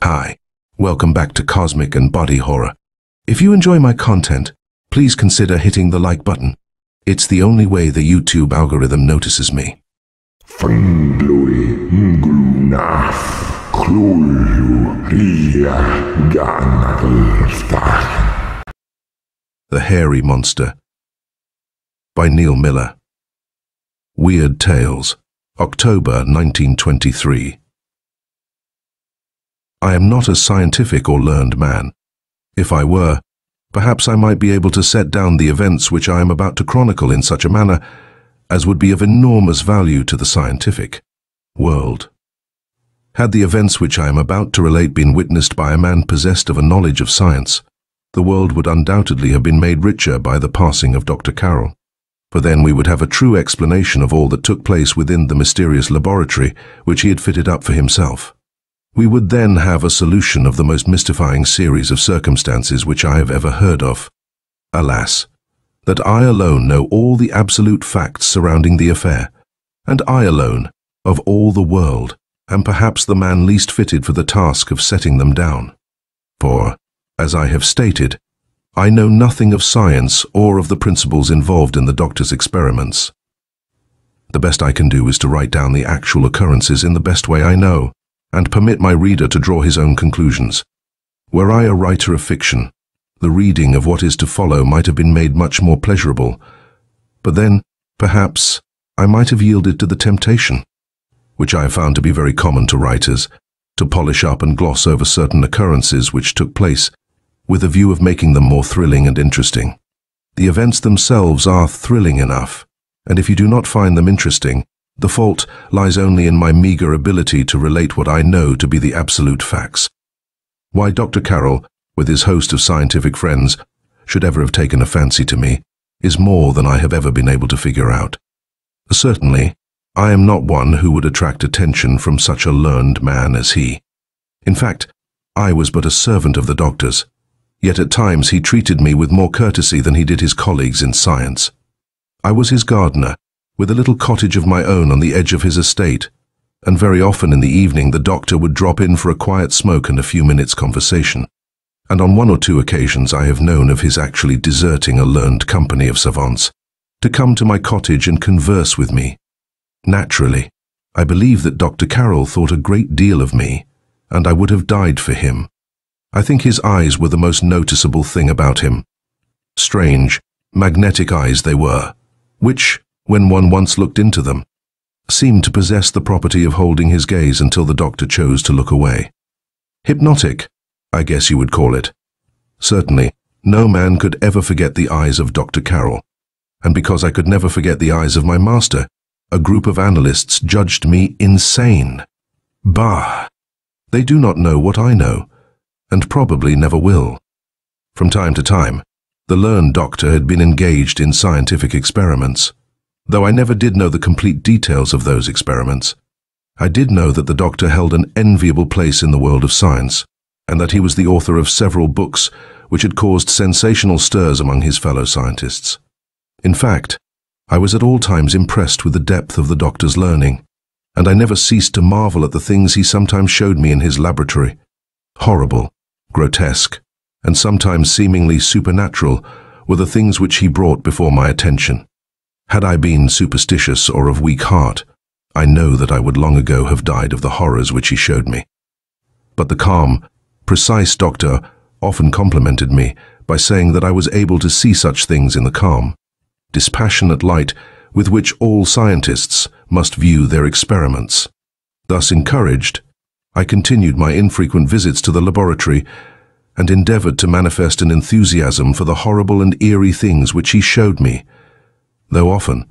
Hi, welcome back to Cosmic and Body Horror. If you enjoy my content, please consider hitting the like button. It's the only way the YouTube algorithm notices me. The Hairy Monster by Neil Miller. Weird Tales, October 1923. I am not a scientific or learned man. If I were, perhaps I might be able to set down the events which I am about to chronicle in such a manner as would be of enormous value to the scientific world. Had the events which I am about to relate been witnessed by a man possessed of a knowledge of science, the world would undoubtedly have been made richer by the passing of Dr. Carroll, for then we would have a true explanation of all that took place within the mysterious laboratory which he had fitted up for himself. We would then have a solution of the most mystifying series of circumstances which I have ever heard of. Alas, that I alone know all the absolute facts surrounding the affair, and I alone, of all the world, am perhaps the man least fitted for the task of setting them down. For, as I have stated, I know nothing of science or of the principles involved in the doctor's experiments. The best I can do is to write down the actual occurrences in the best way I know, and permit my reader to draw his own conclusions. Were I a writer of fiction, the reading of what is to follow might have been made much more pleasurable, but then, perhaps, I might have yielded to the temptation, which I have found to be very common to writers, to polish up and gloss over certain occurrences which took place, with a view of making them more thrilling and interesting. The events themselves are thrilling enough, and if you do not find them interesting, the fault lies only in my meager ability to relate what I know to be the absolute facts. Why Dr. Carroll, with his host of scientific friends, should ever have taken a fancy to me is more than I have ever been able to figure out. Certainly, I am not one who would attract attention from such a learned man as he. In fact, I was but a servant of the doctor's, yet at times he treated me with more courtesy than he did his colleagues in science. I was his gardener, with a little cottage of my own on the edge of his estate, and very often in the evening the doctor would drop in for a quiet smoke and a few minutes' conversation, and on one or two occasions I have known of his actually deserting a learned company of savants to come to my cottage and converse with me. Naturally, I believe that Dr. Carroll thought a great deal of me, and I would have died for him. I think his eyes were the most noticeable thing about him. Strange, magnetic eyes they were, which, when one once looked into them, seemed to possess the property of holding his gaze until the doctor chose to look away. Hypnotic, I guess you would call it. Certainly, no man could ever forget the eyes of Dr. Carroll, and because I could never forget the eyes of my master, a group of analysts judged me insane. Bah! They do not know what I know, and probably never will. From time to time, the learned doctor had been engaged in scientific experiments. Though I never did know the complete details of those experiments, I did know that the doctor held an enviable place in the world of science, and that he was the author of several books which had caused sensational stirs among his fellow scientists. In fact, I was at all times impressed with the depth of the doctor's learning, and I never ceased to marvel at the things he sometimes showed me in his laboratory. Horrible, grotesque, and sometimes seemingly supernatural were the things which he brought before my attention. Had I been superstitious or of weak heart, I know that I would long ago have died of the horrors which he showed me. But the calm, precise doctor often complimented me by saying that I was able to see such things in the calm, dispassionate light with which all scientists must view their experiments. Thus encouraged, I continued my infrequent visits to the laboratory and endeavored to manifest an enthusiasm for the horrible and eerie things which he showed me, though often,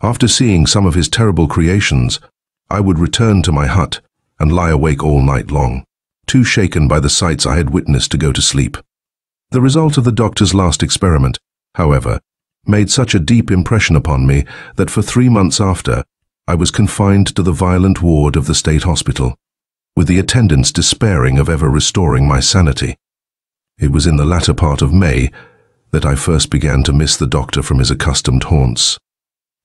after seeing some of his terrible creations, I would return to my hut and lie awake all night long, too shaken by the sights I had witnessed to go to sleep. The result of the doctor's last experiment, however, made such a deep impression upon me that for 3 months after, I was confined to the violent ward of the state hospital, with the attendants despairing of ever restoring my sanity. It was in the latter part of May that I first began to miss the doctor from his accustomed haunts.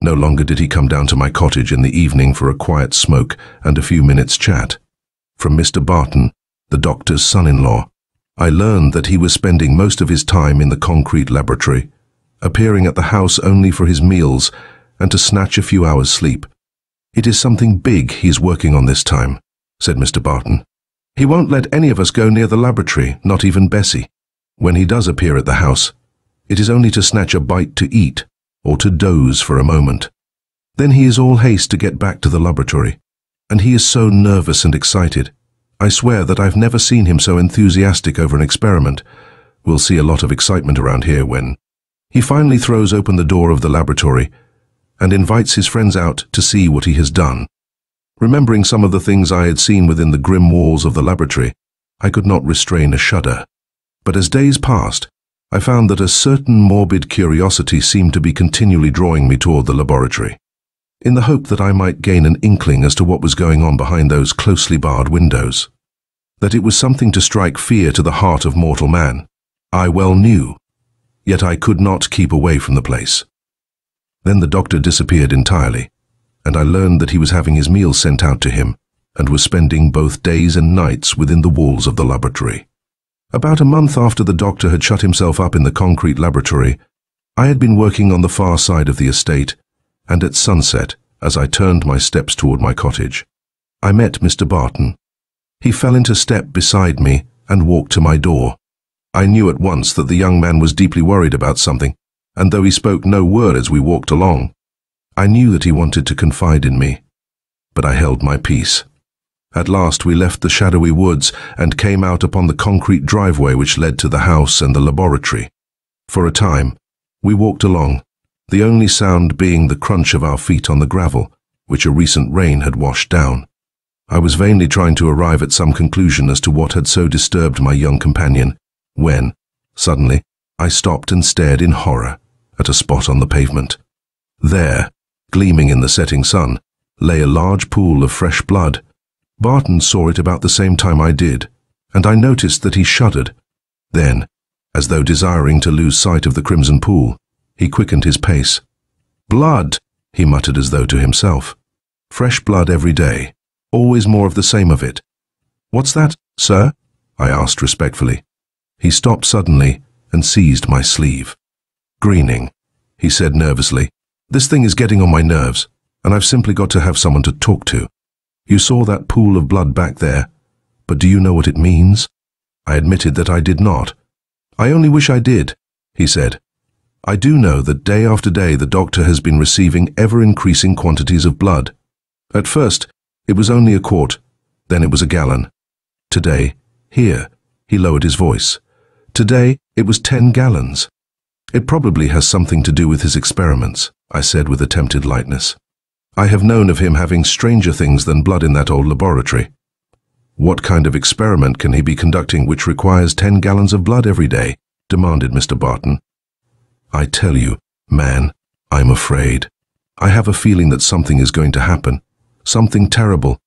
No longer did he come down to my cottage in the evening for a quiet smoke and a few minutes' chat. From Mr. Barton, the doctor's son-in-law. I learned that he was spending most of his time in the concrete laboratory, appearing at the house only for his meals and to snatch a few hours' sleep. "It is something big he's working on this time," said Mr. Barton. "He won't let any of us go near the laboratory, not even Bessie. When he does appear at the house, it is only to snatch a bite to eat or to doze for a moment. Then he is all haste to get back to the laboratory, and he is so nervous and excited. I swear that I've never seen him so enthusiastic over an experiment. We'll see a lot of excitement around here when he finally throws open the door of the laboratory and invites his friends out to see what he has done." Remembering some of the things I had seen within the grim walls of the laboratory, I could not restrain a shudder. But as days passed, I found that a certain morbid curiosity seemed to be continually drawing me toward the laboratory, in the hope that I might gain an inkling as to what was going on behind those closely barred windows. That it was something to strike fear to the heart of mortal man, I well knew, yet I could not keep away from the place. Then the doctor disappeared entirely, and I learned that he was having his meals sent out to him and was spending both days and nights within the walls of the laboratory. About a month after the doctor had shut himself up in the concrete laboratory, I had been working on the far side of the estate, and at sunset, as I turned my steps toward my cottage, I met Mr. Barton. He fell into step beside me and walked to my door. I knew at once that the young man was deeply worried about something, and though he spoke no word as we walked along, I knew that he wanted to confide in me. But I held my peace. At last we left the shadowy woods and came out upon the concrete driveway which led to the house and the laboratory. For a time, we walked along, the only sound being the crunch of our feet on the gravel, which a recent rain had washed down. I was vainly trying to arrive at some conclusion as to what had so disturbed my young companion, when, suddenly, I stopped and stared in horror at a spot on the pavement. There, gleaming in the setting sun, lay a large pool of fresh blood. Barton saw it about the same time I did, and I noticed that he shuddered. Then, as though desiring to lose sight of the crimson pool, he quickened his pace. "Blood," he muttered as though to himself. "Fresh blood every day, always more of the same of it." "What's that, sir?" I asked respectfully. He stopped suddenly and seized my sleeve. "Greening," he said nervously. "This thing is getting on my nerves, and I've simply got to have someone to talk to. You saw that pool of blood back there, but do you know what it means?" I admitted that I did not. "I only wish I did," he said. "I do know that day after day the doctor has been receiving ever-increasing quantities of blood. At first, it was only a quart, then it was a gallon. Today, here, he lowered his voice. Today, it was 10 gallons. It probably has something to do with his experiments," I said with attempted lightness. "I have known of him having stranger things than blood in that old laboratory." "What kind of experiment can he be conducting which requires 10 gallons of blood every day?" demanded Mr. Barton. "I tell you, man, I'm afraid. I have a feeling that something is going to happen, something terrible."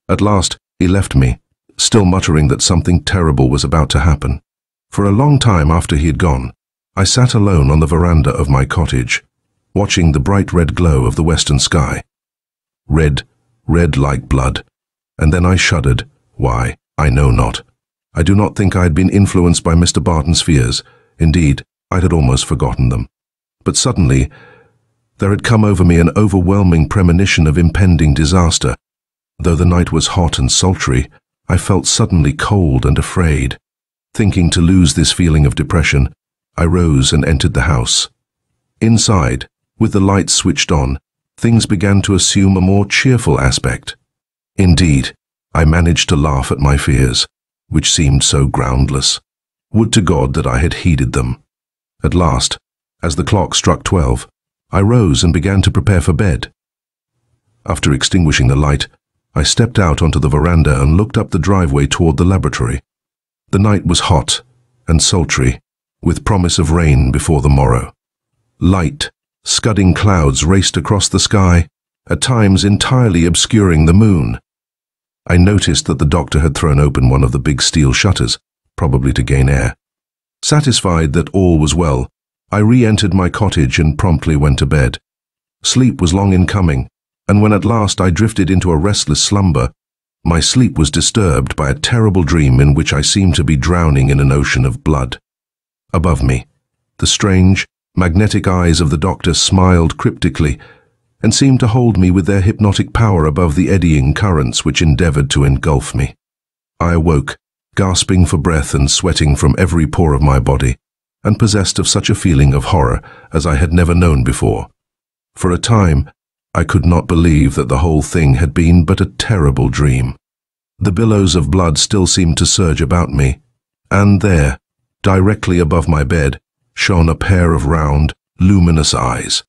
At last, he left me, still muttering that something terrible was about to happen. For a long time after he had gone, I sat alone on the veranda of my cottage, watching the bright red glow of the western sky. Red, red like blood, and then I shuddered. Why, I know not. I do not think I had been influenced by Mr. Barton's fears. Indeed, I had almost forgotten them. But suddenly, there had come over me an overwhelming premonition of impending disaster. Though the night was hot and sultry, I felt suddenly cold and afraid. Thinking to lose this feeling of depression, I rose and entered the house. Inside, with the lights switched on, things began to assume a more cheerful aspect. Indeed, I managed to laugh at my fears, which seemed so groundless. Would to God that I had heeded them. At last, as the clock struck 12, I rose and began to prepare for bed. After extinguishing the light, I stepped out onto the veranda and looked up the driveway toward the laboratory. The night was hot and sultry, with promise of rain before the morrow. Light, scudding clouds raced across the sky, at times entirely obscuring the moon. I noticed that the doctor had thrown open one of the big steel shutters, probably to gain air. Satisfied that all was well, I re-entered my cottage and promptly went to bed. Sleep was long in coming, and when at last I drifted into a restless slumber, My sleep was disturbed by a terrible dream in which I seemed to be drowning in an ocean of blood. Above me, the strange, magnetic eyes of the doctor smiled cryptically and seemed to hold me with their hypnotic power above the eddying currents which endeavored to engulf me. I awoke, gasping for breath and sweating from every pore of my body, and possessed of such a feeling of horror as I had never known before. For a time, I could not believe that the whole thing had been but a terrible dream. The billows of blood still seemed to surge about me, and there, directly above my bed, shone a pair of round, luminous eyes.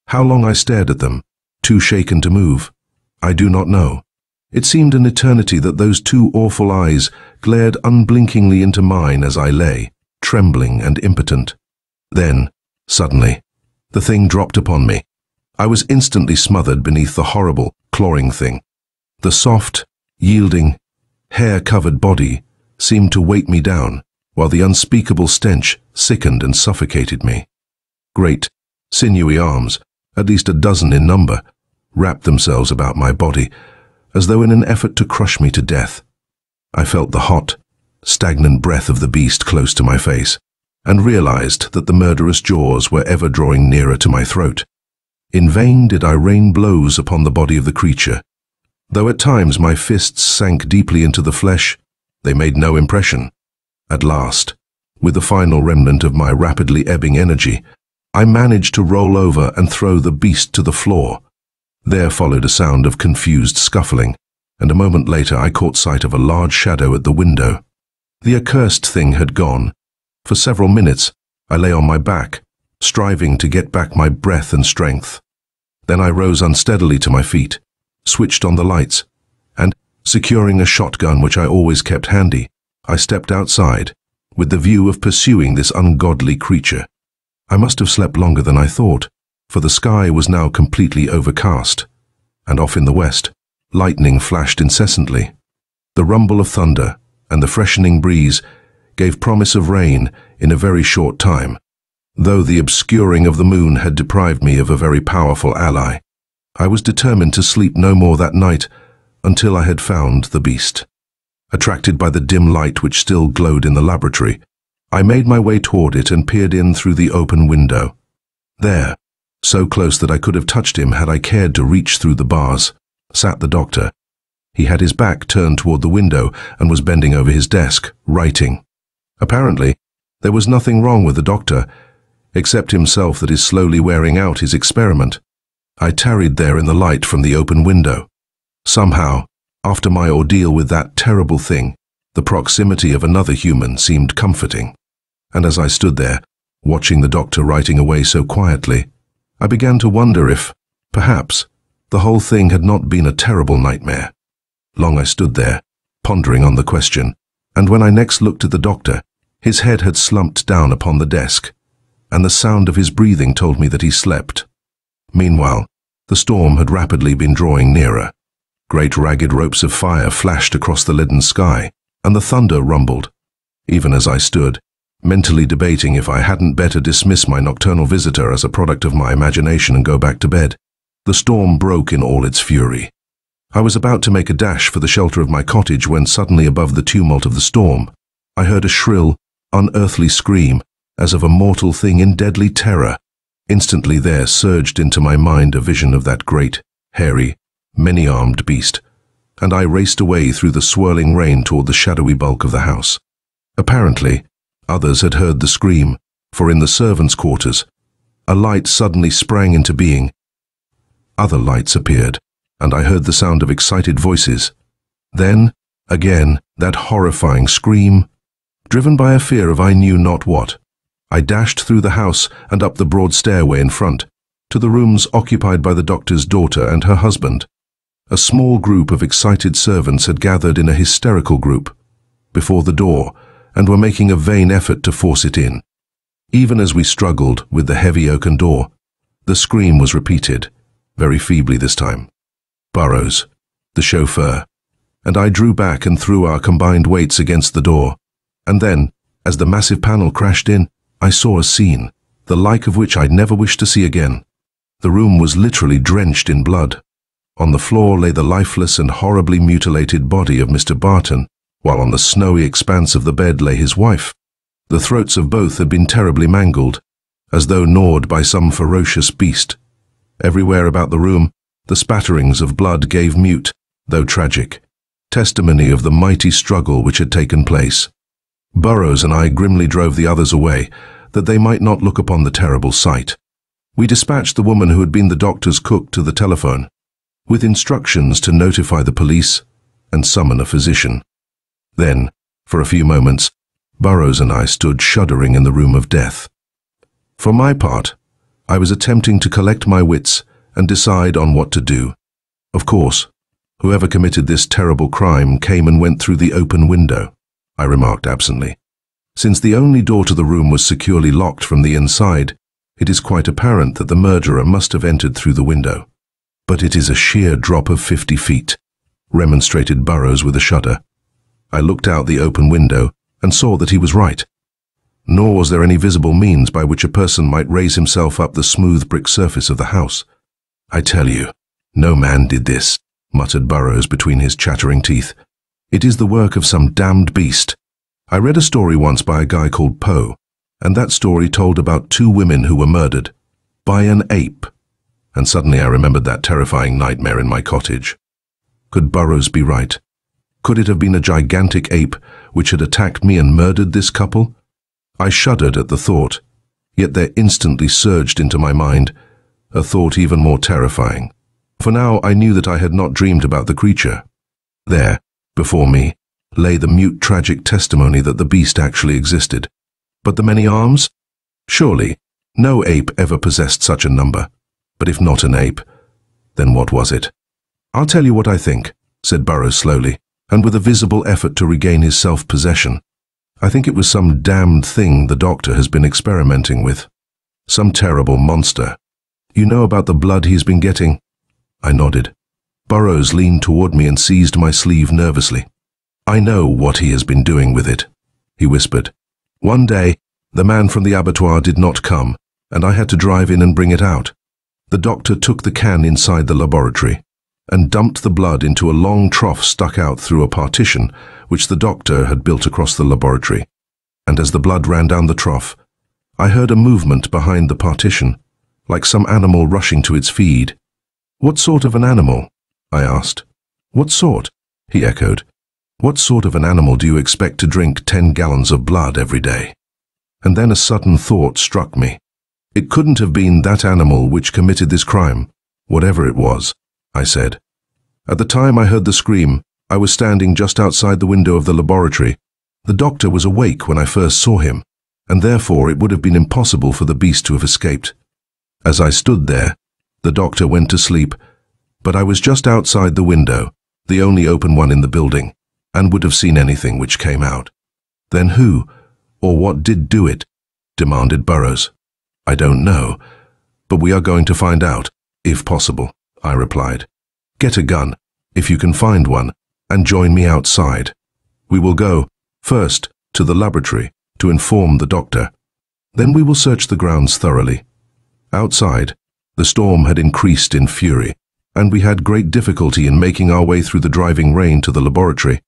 How long I stared at them, too shaken to move, I do not know. It seemed an eternity that those two awful eyes glared unblinkingly into mine as I lay, trembling and impotent. Then, suddenly, the thing dropped upon me. I was instantly smothered beneath the horrible, clawing thing. The soft, yielding, hair-covered body seemed to weight me down, while the unspeakable stench sickened and suffocated me. Great, sinewy arms, at least a dozen in number, wrapped themselves about my body, as though in an effort to crush me to death. I felt the hot, stagnant breath of the beast close to my face, and realized that the murderous jaws were ever drawing nearer to my throat. In vain did I rain blows upon the body of the creature. Though at times my fists sank deeply into the flesh, they made no impression. At last, with the final remnant of my rapidly ebbing energy, I managed to roll over and throw the beast to the floor. There followed a sound of confused scuffling, and a moment later I caught sight of a large shadow at the window. The accursed thing had gone. For several minutes, I lay on my back, striving to get back my breath and strength. Then I rose unsteadily to my feet, switched on the lights, and, securing a shotgun which I always kept handy, I stepped outside, with the view of pursuing this ungodly creature. I must have slept longer than I thought, for the sky was now completely overcast, and off in the west, lightning flashed incessantly. The rumble of thunder and the freshening breeze gave promise of rain in a very short time, though the obscuring of the moon had deprived me of a very powerful ally. I was determined to sleep no more that night until I had found the beast. Attracted by the dim light which still glowed in the laboratory, I made my way toward it and peered in through the open window. There, so close that I could have touched him had I cared to reach through the bars, sat the doctor. He had his back turned toward the window and was bending over his desk, writing. Apparently, there was nothing wrong with the doctor, except himself that is slowly wearing out his experiment. I tarried there in the light from the open window. Somehow, after my ordeal with that terrible thing, the proximity of another human seemed comforting. And as I stood there, watching the doctor writing away so quietly, I began to wonder if, perhaps, the whole thing had not been a terrible nightmare. Long I stood there, pondering on the question, and when I next looked at the doctor, his head had slumped down upon the desk, and the sound of his breathing told me that he slept. Meanwhile, the storm had rapidly been drawing nearer. Great ragged ropes of fire flashed across the leaden sky, and the thunder rumbled. Even as I stood, mentally debating if I hadn't better dismiss my nocturnal visitor as a product of my imagination and go back to bed, the storm broke in all its fury. I was about to make a dash for the shelter of my cottage when suddenly above the tumult of the storm, I heard a shrill, unearthly scream, as of a mortal thing in deadly terror. Instantly there surged into my mind a vision of that great, hairy, many-armed beast, and I raced away through the swirling rain toward the shadowy bulk of the house. Apparently, others had heard the scream, for in the servants' quarters, a light suddenly sprang into being. Other lights appeared, and I heard the sound of excited voices. Then, again, that horrifying scream. Driven by a fear of I knew not what, I dashed through the house and up the broad stairway in front, to the rooms occupied by the doctor's daughter and her husband. A small group of excited servants had gathered in a hysterical group before the door and were making a vain effort to force it in. Even as we struggled with the heavy oaken door, the scream was repeated, very feebly this time. Burrows, the chauffeur, and I drew back and threw our combined weights against the door. And then, as the massive panel crashed in, I saw a scene, the like of which I'd never wish to see again. The room was literally drenched in blood. On the floor lay the lifeless and horribly mutilated body of Mr. Barton, while on the snowy expanse of the bed lay his wife. The throats of both had been terribly mangled, as though gnawed by some ferocious beast. Everywhere about the room, the spatterings of blood gave mute, though tragic, testimony of the mighty struggle which had taken place. Burrows and I grimly drove the others away, that they might not look upon the terrible sight. We dispatched the woman who had been the doctor's cook to the telephone, with instructions to notify the police and summon a physician. Then, for a few moments, Burrows and I stood shuddering in the room of death. For my part, I was attempting to collect my wits and decide on what to do. Of course, whoever committed this terrible crime came and went through the open window, I remarked absently. Since the only door to the room was securely locked from the inside, it is quite apparent that the murderer must have entered through the window. But it is a sheer drop of 50 feet, remonstrated Burrows with a shudder. I looked out the open window and saw that he was right. Nor was there any visible means by which a person might raise himself up the smooth brick surface of the house. I tell you, no man did this, muttered Burrows between his chattering teeth. It is the work of some damned beast. I read a story once by a guy called Poe, and that story told about 2 women who were murdered by an ape. And suddenly I remembered that terrifying nightmare in my cottage. Could Burrows be right? Could it have been a gigantic ape which had attacked me and murdered this couple? I shuddered at the thought, yet there instantly surged into my mind a thought even more terrifying. For now I knew that I had not dreamed about the creature. There, before me, lay the mute tragic testimony that the beast actually existed. But the many arms? Surely, no ape ever possessed such a number. But if not an ape, then what was it? I'll tell you what I think, said Burrows slowly, and with a visible effort to regain his self-possession. I think it was some damned thing the doctor has been experimenting with. Some terrible monster. You know about the blood he's been getting? I nodded. Burrows leaned toward me and seized my sleeve nervously. I know what he has been doing with it, he whispered. One day, the man from the abattoir did not come, and I had to drive in and bring it out. The doctor took the can inside the laboratory and dumped the blood into a long trough stuck out through a partition which the doctor had built across the laboratory. And as the blood ran down the trough, I heard a movement behind the partition, like some animal rushing to its feed. What sort of an animal? I asked. What sort? He echoed. What sort of an animal do you expect to drink 10 gallons of blood every day? And then a sudden thought struck me. It couldn't have been that animal which committed this crime, whatever it was, I said. At the time I heard the scream, I was standing just outside the window of the laboratory. The doctor was awake when I first saw him, and therefore it would have been impossible for the beast to have escaped. As I stood there, the doctor went to sleep, but I was just outside the window, the only open one in the building, and would have seen anything which came out. Then who, or what did do it? Demanded Burrows. I don't know, but we are going to find out, if possible, I replied. Get a gun, if you can find one, and join me outside. We will go, first, to the laboratory, to inform the doctor. Then we will search the grounds thoroughly. Outside, the storm had increased in fury, and we had great difficulty in making our way through the driving rain to the laboratory.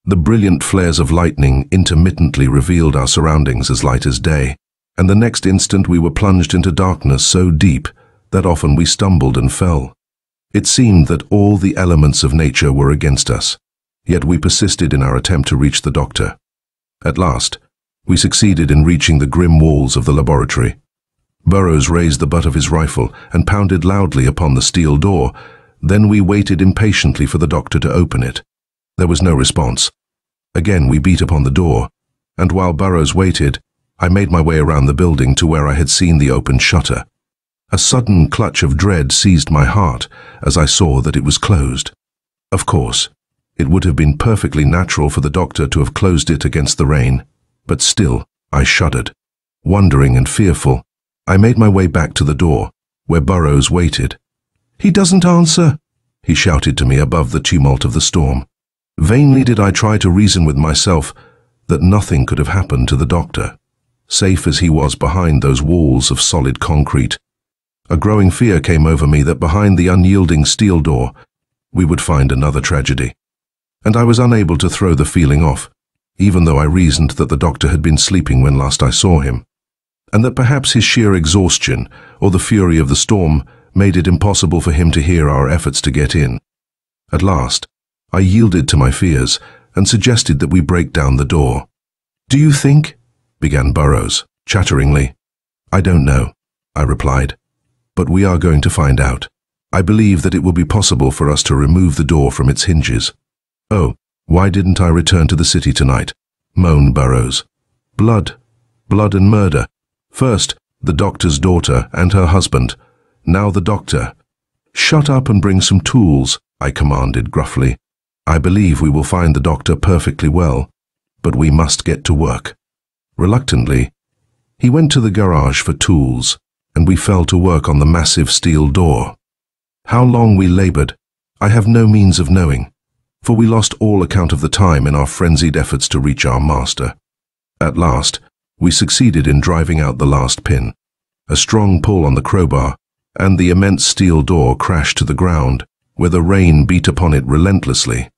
The brilliant flares of lightning intermittently revealed our surroundings as light as day, and the next instant we were plunged into darkness so deep that often we stumbled and fell. It seemed that all the elements of nature were against us, yet we persisted in our attempt to reach the doctor. At last, we succeeded in reaching the grim walls of the laboratory. Burrows raised the butt of his rifle and pounded loudly upon the steel door. Then we waited impatiently for the doctor to open it. There was no response. Again we beat upon the door, and while Burrows waited, I made my way around the building to where I had seen the open shutter. A sudden clutch of dread seized my heart as I saw that it was closed. Of course, it would have been perfectly natural for the doctor to have closed it against the rain, but still I shuddered. Wondering and fearful, I made my way back to the door, where Burrows waited. "He doesn't answer," he shouted to me above the tumult of the storm. Vainly did I try to reason with myself that nothing could have happened to the doctor, safe as he was behind those walls of solid concrete. A growing fear came over me that behind the unyielding steel door we would find another tragedy. And I was unable to throw the feeling off, even though I reasoned that the doctor had been sleeping when last I saw him, and that perhaps his sheer exhaustion or the fury of the storm made it impossible for him to hear our efforts to get in. At last, I yielded to my fears and suggested that we break down the door. "Do you think?" began Burrows, chatteringly. "I don't know," I replied, "but we are going to find out. I believe that it will be possible for us to remove the door from its hinges." "Oh, why didn't I return to the city tonight?" moaned Burrows. "Blood, blood and murder. First, the doctor's daughter and her husband. Now the doctor." "Shut up and bring some tools," I commanded gruffly. "I believe we will find the doctor perfectly well, but we must get to work." Reluctantly, he went to the garage for tools, and we fell to work on the massive steel door. How long we labored, I have no means of knowing, for we lost all account of the time in our frenzied efforts to reach our master. At last, we succeeded in driving out the last pin. A strong pull on the crowbar, and the immense steel door crashed to the ground, where the rain beat upon it relentlessly.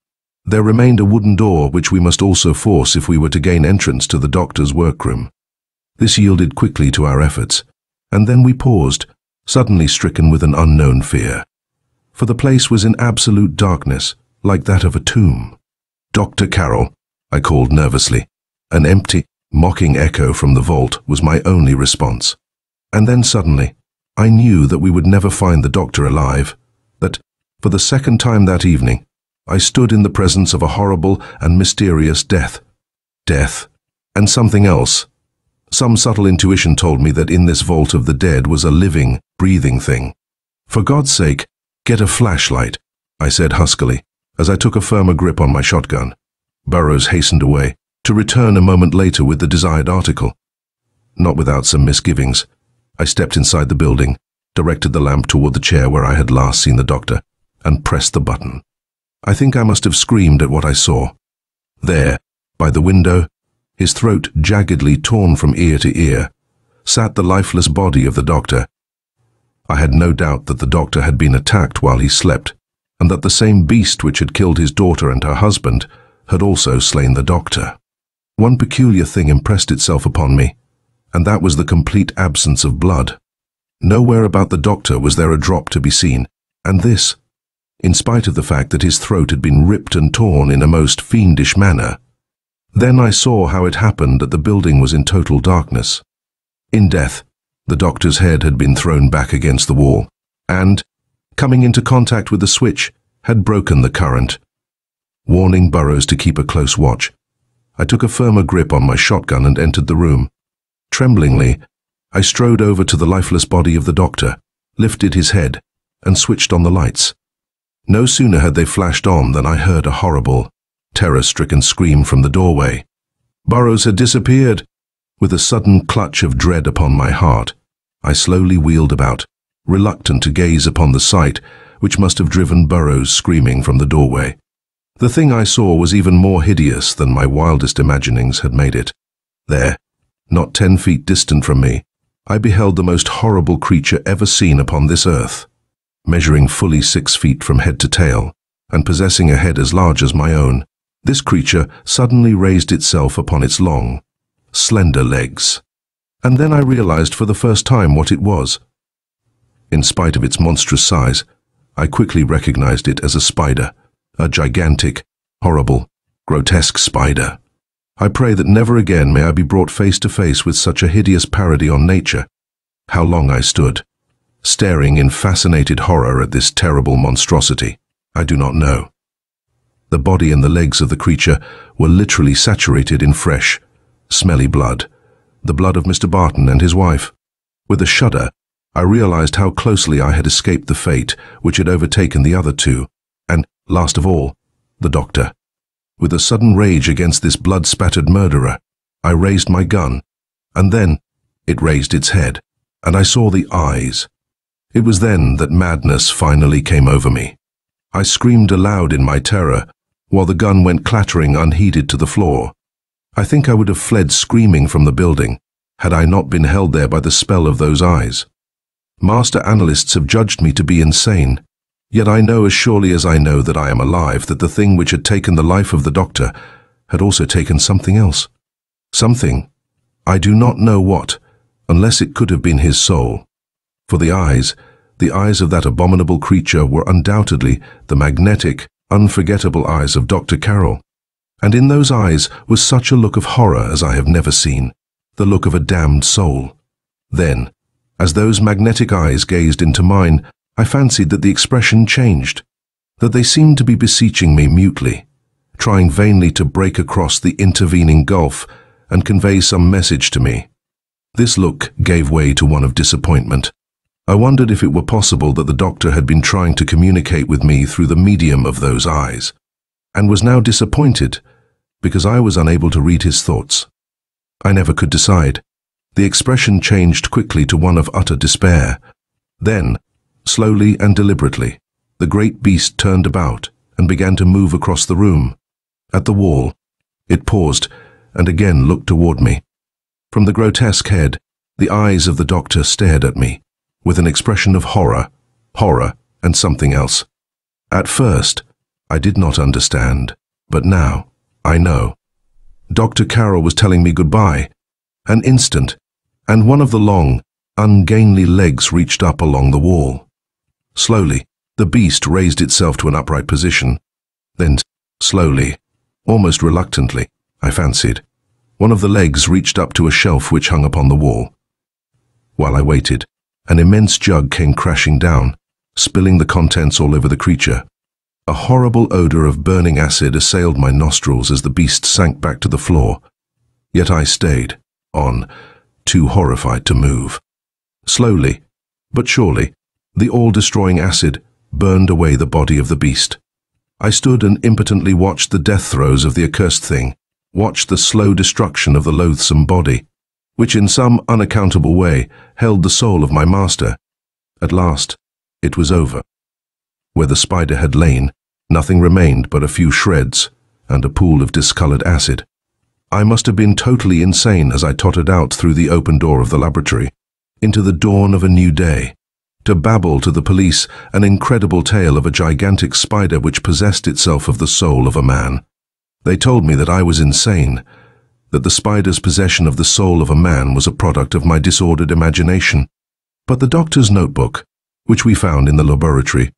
There remained a wooden door which we must also force if we were to gain entrance to the doctor's workroom. This yielded quickly to our efforts, and then we paused, suddenly stricken with an unknown fear. For the place was in absolute darkness, like that of a tomb. "Dr. Carroll," I called nervously. An empty, mocking echo from the vault was my only response. And then suddenly, I knew that we would never find the doctor alive, that, for the second time that evening, I stood in the presence of a horrible and mysterious death. Death, and something else. Some subtle intuition told me that in this vault of the dead was a living, breathing thing. "For God's sake, get a flashlight," I said huskily, as I took a firmer grip on my shotgun. Burrows hastened away, to return a moment later with the desired article. Not without some misgivings, I stepped inside the building, directed the lamp toward the chair where I had last seen the doctor, and pressed the button. I think I must have screamed at what I saw. There, by the window, his throat jaggedly torn from ear to ear, sat the lifeless body of the doctor. I had no doubt that the doctor had been attacked while he slept, and that the same beast which had killed his daughter and her husband had also slain the doctor. One peculiar thing impressed itself upon me, and that was the complete absence of blood. Nowhere about the doctor was there a drop to be seen, and this, in spite of the fact that his throat had been ripped and torn in a most fiendish manner. Then I saw how it happened that the building was in total darkness. In death, the doctor's head had been thrown back against the wall, and, coming into contact with the switch, had broken the current. Warning Burrows to keep a close watch, I took a firmer grip on my shotgun and entered the room. Tremblingly, I strode over to the lifeless body of the doctor, lifted his head, and switched on the lights. No sooner had they flashed on than I heard a horrible, terror-stricken scream from the doorway. Burrows had disappeared. With a sudden clutch of dread upon my heart, I slowly wheeled about, reluctant to gaze upon the sight which must have driven Burrows screaming from the doorway. The thing I saw was even more hideous than my wildest imaginings had made it. There, not 10 feet distant from me, I beheld the most horrible creature ever seen upon this earth. Measuring fully 6 feet from head to tail, and possessing a head as large as my own, this creature suddenly raised itself upon its long, slender legs. And then I realized for the first time what it was. In spite of its monstrous size, I quickly recognized it as a spider, a gigantic, horrible, grotesque spider. I pray that never again may I be brought face to face with such a hideous parody on nature. How long I stood, staring in fascinated horror at this terrible monstrosity, I do not know. The body and the legs of the creature were literally saturated in fresh, smelly blood, the blood of Mr. Barton and his wife. With a shudder, I realized how closely I had escaped the fate which had overtaken the other two, and, last of all, the doctor. With a sudden rage against this blood-spattered murderer, I raised my gun, and then it raised its head, and I saw the eyes. It was then that madness finally came over me. I screamed aloud in my terror, while the gun went clattering unheeded to the floor. I think I would have fled screaming from the building, had I not been held there by the spell of those eyes. Master analysts have judged me to be insane, Yet I know as surely as I know that I am alive that the thing which had taken the life of the doctor had also taken something else. Something, I do not know what, unless it could have been his soul. For the eyes of that abominable creature were undoubtedly the magnetic, unforgettable eyes of Dr. Carroll. And in those eyes was such a look of horror as I have never seen, the look of a damned soul. Then, as those magnetic eyes gazed into mine, I fancied that the expression changed, that they seemed to be beseeching me mutely, trying vainly to break across the intervening gulf and convey some message to me. This look gave way to one of disappointment. I wondered if it were possible that the doctor had been trying to communicate with me through the medium of those eyes, and was now disappointed because I was unable to read his thoughts. I never could decide. The expression changed quickly to one of utter despair. Then, slowly and deliberately, the great beast turned about and began to move across the room. At the wall, it paused and again looked toward me. From the grotesque head, the eyes of the doctor stared at me, with an expression of horror, and something else. At first, I did not understand, but now, I know. Dr. Carroll was telling me goodbye. An instant, and one of the long, ungainly legs reached up along the wall. Slowly, the beast raised itself to an upright position. Then, slowly, almost reluctantly, I fancied, one of the legs reached up to a shelf which hung upon the wall. While I waited, an immense jug came crashing down, spilling the contents all over the creature. A horrible odor of burning acid assailed my nostrils as the beast sank back to the floor. Yet I stayed on, too horrified to move. Slowly, but surely, the all-destroying acid burned away the body of the beast. I stood and impotently watched the death throes of the accursed thing, watched the slow destruction of the loathsome body, which in some unaccountable way held the soul of my master. At last, it was over. Where the spider had lain, nothing remained but a few shreds and a pool of discolored acid. I must have been totally insane as I tottered out through the open door of the laboratory, into the dawn of a new day, to babble to the police an incredible tale of a gigantic spider which possessed itself of the soul of a man. They told me that I was insane, that the spider's possession of the soul of a man was a product of my disordered imagination. But the doctor's notebook, which we found in the laboratory,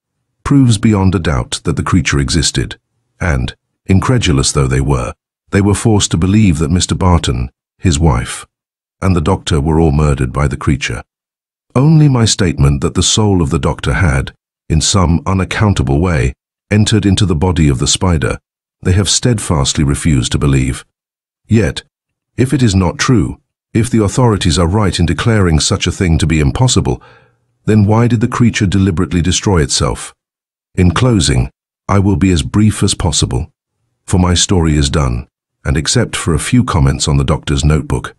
proves beyond a doubt that the creature existed, and, incredulous though they were forced to believe that Mr. Barton, his wife, and the doctor were all murdered by the creature. Only my statement that the soul of the doctor had, in some unaccountable way, entered into the body of the spider, they have steadfastly refused to believe. Yet, if it is not true, if the authorities are right in declaring such a thing to be impossible, then why did the creature deliberately destroy itself? In closing, I will be as brief as possible, for my story is done, and except for a few comments on the doctor's notebook,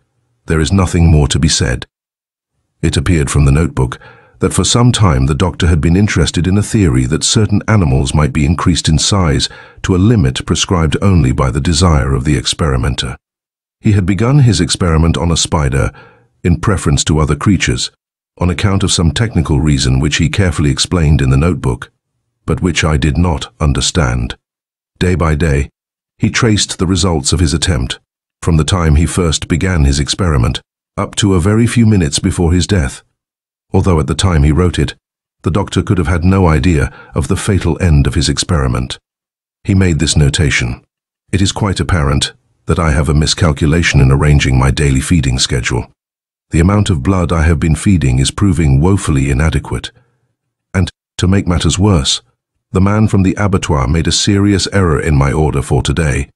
there is nothing more to be said. It appeared from the notebook that for some time the doctor had been interested in a theory that certain animals might be increased in size to a limit prescribed only by the desire of the experimenter. He had begun his experiment on a spider in preference to other creatures, on account of some technical reason which he carefully explained in the notebook, but which I did not understand. Day by day, he traced the results of his attempt, from the time he first began his experiment, up to a very few minutes before his death. Although at the time he wrote it, the doctor could have had no idea of the fatal end of his experiment. He made this notation: "It is quite apparent that I have a miscalculation in arranging my daily feeding schedule. The amount of blood I have been feeding is proving woefully inadequate. And, to make matters worse, the man from the abattoir made a serious error in my order for today.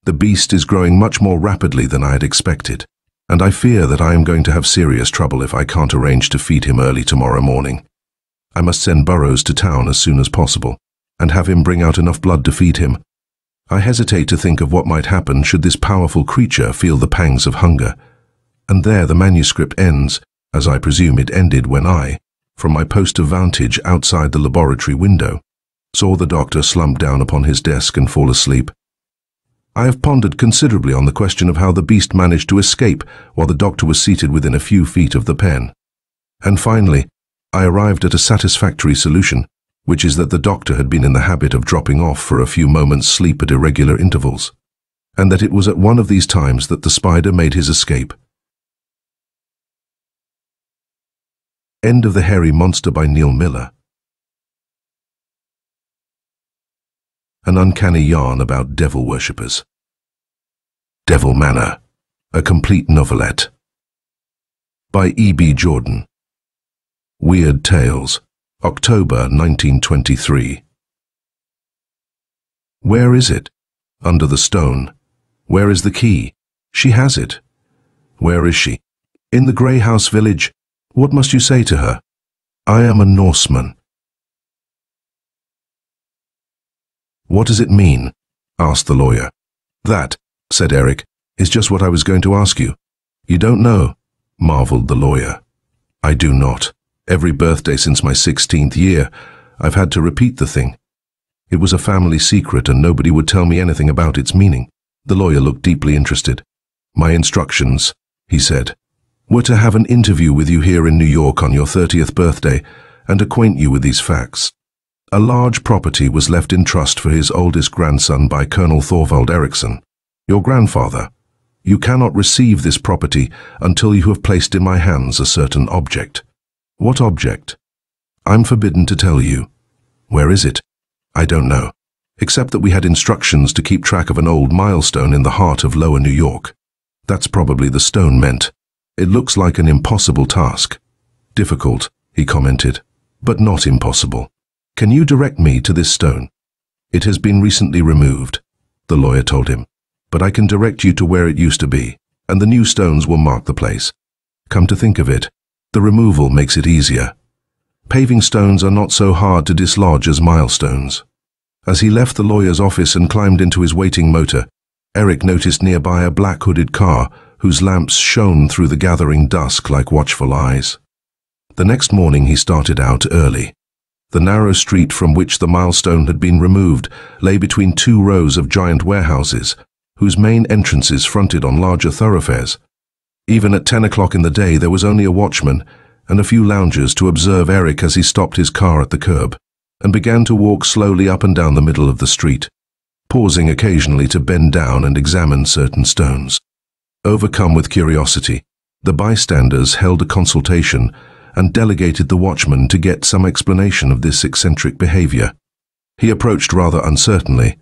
The beast is growing much more rapidly than I had expected, and I fear that I am going to have serious trouble if I can't arrange to feed him early tomorrow morning. I must send Burroughs to town as soon as possible, and have him bring out enough blood to feed him. I hesitate to think of what might happen should this powerful creature feel the pangs of hunger." And there the manuscript ends, as I presume it ended when I, from my post of vantage outside the laboratory window, saw the doctor slump down upon his desk and fall asleep. I have pondered considerably on the question of how the beast managed to escape while the doctor was seated within a few feet of the pen. And finally, I arrived at a satisfactory solution. which is that the doctor had been in the habit of dropping off for a few moments' sleep at irregular intervals, and that it was at one of these times that the spider made his escape. End of The Hairy Monster by Neil Miller. An uncanny yarn about devil worshippers. Devil Manor, a complete novelette. By E.B. Jordan. Weird Tales, October 1923. Where is it? Under the stone. Where is the key? She has it. Where is she? In the grey house village. What must you say to her? I am a Norseman. What does it mean? Asked the lawyer. That, said Eric, is just what I was going to ask you. You don't know? Marveled the lawyer. I do not. Every birthday since my 16th year, I've had to repeat the thing. It was a family secret and nobody would tell me anything about its meaning. The lawyer looked deeply interested. My instructions, he said, were to have an interview with you here in New York on your 30th birthday and acquaint you with these facts. A large property was left in trust for his oldest grandson by Colonel Thorvald Eriksson, your grandfather. You cannot receive this property until you have placed in my hands a certain object. What object? I'm forbidden to tell you. Where is it? I don't know, except that we had instructions to keep track of an old milestone in the heart of Lower New York. That's probably the stone meant. It looks like an impossible task. Difficult, he commented, but not impossible. Can you direct me to this stone? It has been recently removed, the lawyer told him, but I can direct you to where it used to be, and the new stones will mark the place. Come to think of it, the removal makes it easier. Paving stones are not so hard to dislodge as milestones. As he left the lawyer's office and climbed into his waiting motor, Eric noticed nearby a black-hooded car whose lamps shone through the gathering dusk like watchful eyes. The next morning he started out early. The narrow street from which the milestone had been removed lay between two rows of giant warehouses, whose main entrances fronted on larger thoroughfares. Even at 10 o'clock in the day there was only a watchman and a few loungers to observe Eric as he stopped his car at the curb and began to walk slowly up and down the middle of the street, pausing occasionally to bend down and examine certain stones. Overcome with curiosity, the bystanders held a consultation and delegated the watchman to get some explanation of this eccentric behavior. He approached rather uncertainly,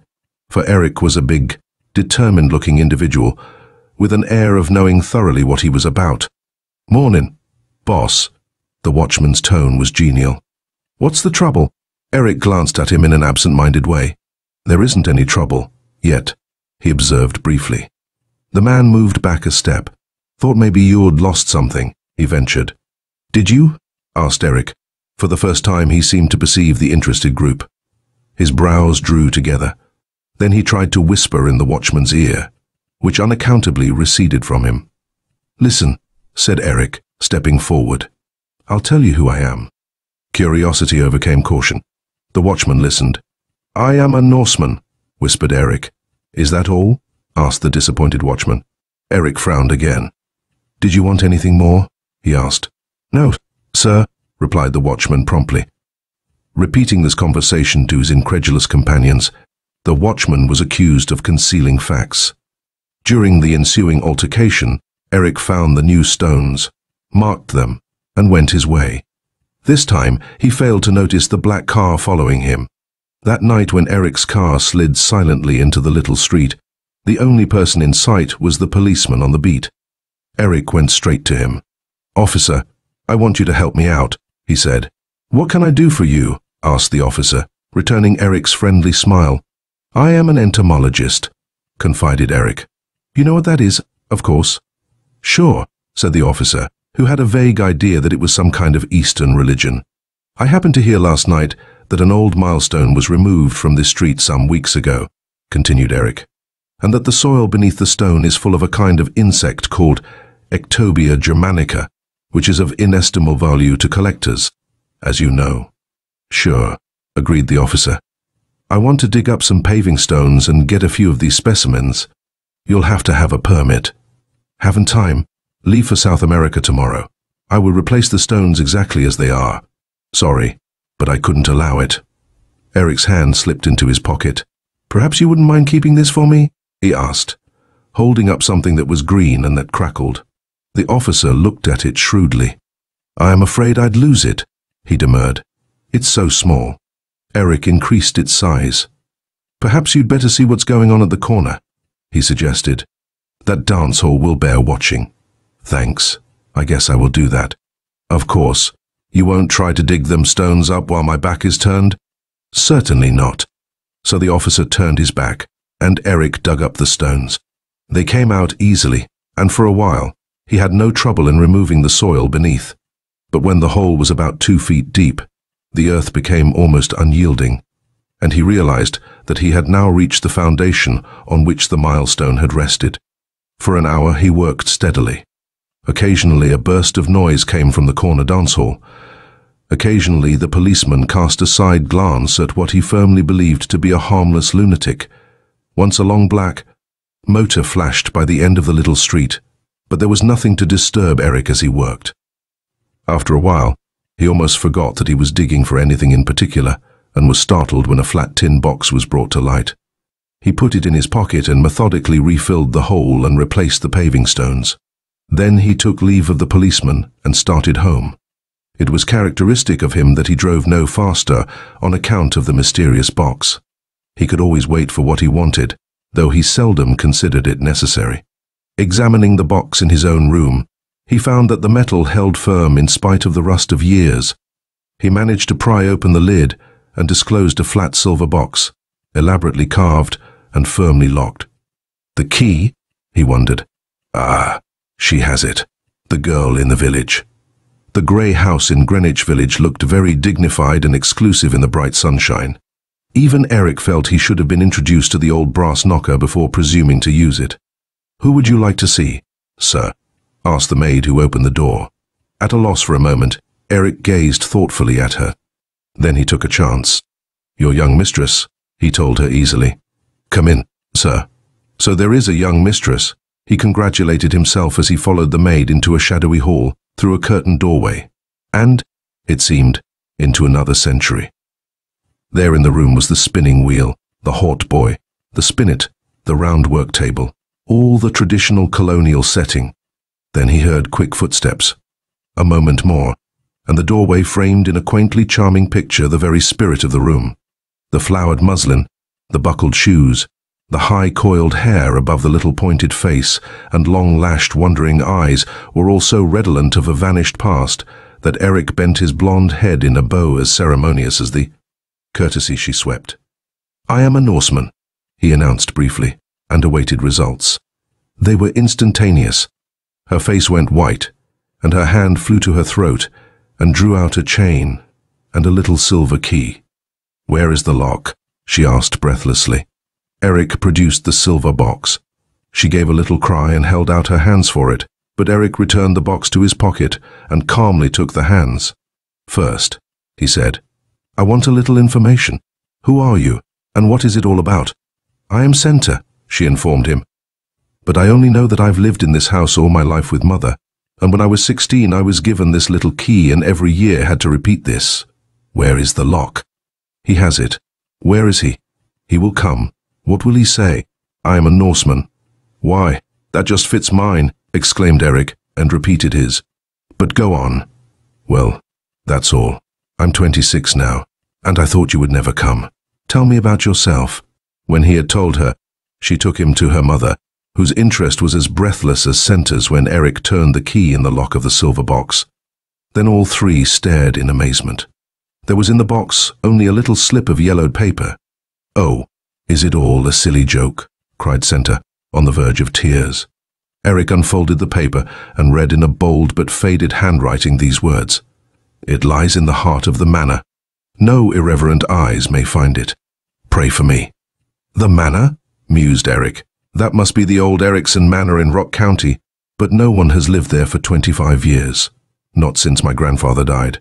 for Eric was a big, determined-looking individual with an air of knowing thoroughly what he was about. "Mornin', boss." The watchman's tone was genial. "What's the trouble?" Eric glanced at him in an absent-minded way. "There isn't any trouble, yet," he observed briefly. The man moved back a step. "Thought maybe you'd lost something," he ventured. "Did you?" asked Eric. For the first time he seemed to perceive the interested group. His brows drew together. Then he tried to whisper in the watchman's ear, which unaccountably receded from him. "Listen," said Eric, stepping forward. "I'll tell you who I am." Curiosity overcame caution. The watchman listened. "I am a Norseman," whispered Eric. "Is that all?" asked the disappointed watchman. Eric frowned again. "Did you want anything more?" he asked. "No, sir," replied the watchman promptly. Repeating this conversation to his incredulous companions, the watchman was accused of concealing facts. During the ensuing altercation, Eric found the new stones, marked them, and went his way. This time, he failed to notice the black car following him. That night when Eric's car slid silently into the little street, the only person in sight was the policeman on the beat. Eric went straight to him. "Officer, I want you to help me out," he said. "What can I do for you?" asked the officer, returning Eric's friendly smile. "I am an entomologist," confided Eric. "You know what that is, of course?" "Sure," said the officer, who had a vague idea that it was some kind of Eastern religion. "I happened to hear last night that an old milestone was removed from this street some weeks ago," continued Eric, "and that the soil beneath the stone is full of a kind of insect called Ectobia germanica, which is of inestimable value to collectors, as you know." "Sure," agreed the officer. "I want to dig up some paving stones and get a few of these specimens. You'll have to have a permit." "Haven't time. Leave for South America tomorrow. I will replace the stones exactly as they are." "Sorry, but I couldn't allow it." Eric's hand slipped into his pocket. "Perhaps you wouldn't mind keeping this for me?" he asked, holding up something that was green and that crackled. The officer looked at it shrewdly. "I am afraid I'd lose it," he demurred. "It's so small." Eric increased its size. "Perhaps you'd better see what's going on at the corner," he suggested. "That dance hall will bear watching." "Thanks. I guess I will do that." "Of course. You won't try to dig them stones up while my back is turned?" "Certainly not." So the officer turned his back, and Eric dug up the stones. They came out easily, and for a while, he had no trouble in removing the soil beneath. But when the hole was about 2 feet deep, the earth became almost unyielding, and he realized that he had now reached the foundation on which the milestone had rested. For an hour he worked steadily. Occasionally a burst of noise came from the corner dance hall. Occasionally the policeman cast a side glance at what he firmly believed to be a harmless lunatic. Once a long black motor flashed by the end of the little street, but there was nothing to disturb Eric as he worked. After a while, he almost forgot that he was digging for anything in particular, and was startled when a flat tin box was brought to light. He put it in his pocket and methodically refilled the hole and replaced the paving stones. Then he took leave of the policeman and started home. It was characteristic of him that he drove no faster on account of the mysterious box. He could always wait for what he wanted, though he seldom considered it necessary. Examining the box in his own room, he found that the metal held firm in spite of the rust of years. He managed to pry open the lid and disclosed a flat silver box, elaborately carved and firmly locked. The key? He wondered. Ah, she has it. The girl in the village. The grey house in Greenwich Village looked very dignified and exclusive in the bright sunshine. Even Eric felt he should have been introduced to the old brass knocker before presuming to use it. "Who would you like to see, sir?" asked the maid who opened the door. At a loss for a moment, Eric gazed thoughtfully at her. Then he took a chance. "Your young mistress," he told her easily. "Come in, sir." So there is a young mistress. He congratulated himself as he followed the maid into a shadowy hall, through a curtained doorway, and, it seemed, into another century. There in the room was the spinning wheel, the hautboy, the spinet, the round work table, all the traditional colonial setting. Then he heard quick footsteps. A moment more, and the doorway framed in a quaintly charming picture the very spirit of the room. The flowered muslin, the buckled shoes, the high coiled hair above the little pointed face and long-lashed wondering eyes were all so redolent of a vanished past that Eric bent his blonde head in a bow as ceremonious as the courtesy she swept. "I am a Norseman," he announced briefly, and awaited results. They were instantaneous. Her face went white, and her hand flew to her throat and drew out a chain and a little silver key. "Where is the lock?" she asked breathlessly. Eric produced the silver box. She gave a little cry and held out her hands for it, but Eric returned the box to his pocket and calmly took the hands. "First," he said, "I want a little information. Who are you, and what is it all about?" "I am Center," she informed him. "But I only know that I've lived in this house all my life with Mother, and when I was 16 I was given this little key and every year had to repeat this. Where is the lock?" "He has it." "Where is he?" "He will come." "What will he say?" "I am a Norseman." "Why, that just fits mine," exclaimed Eric, and repeated his. "But go on." "Well, that's all. I'm 26 now, and I thought you would never come. Tell me about yourself." When he had told her, she took him to her mother, whose interest was as breathless as Center's when Eric turned the key in the lock of the silver box. Then all three stared in amazement. There was in the box only a little slip of yellowed paper. "Oh, is it all a silly joke?" cried Center, on the verge of tears. Eric unfolded the paper and read in a bold but faded handwriting these words. "It lies in the heart of the manor. No irreverent eyes may find it. Pray for me." "The manor?" mused Eric. "That must be the old Erickson Manor in Rock County, but no one has lived there for 25 years. Not since my grandfather died."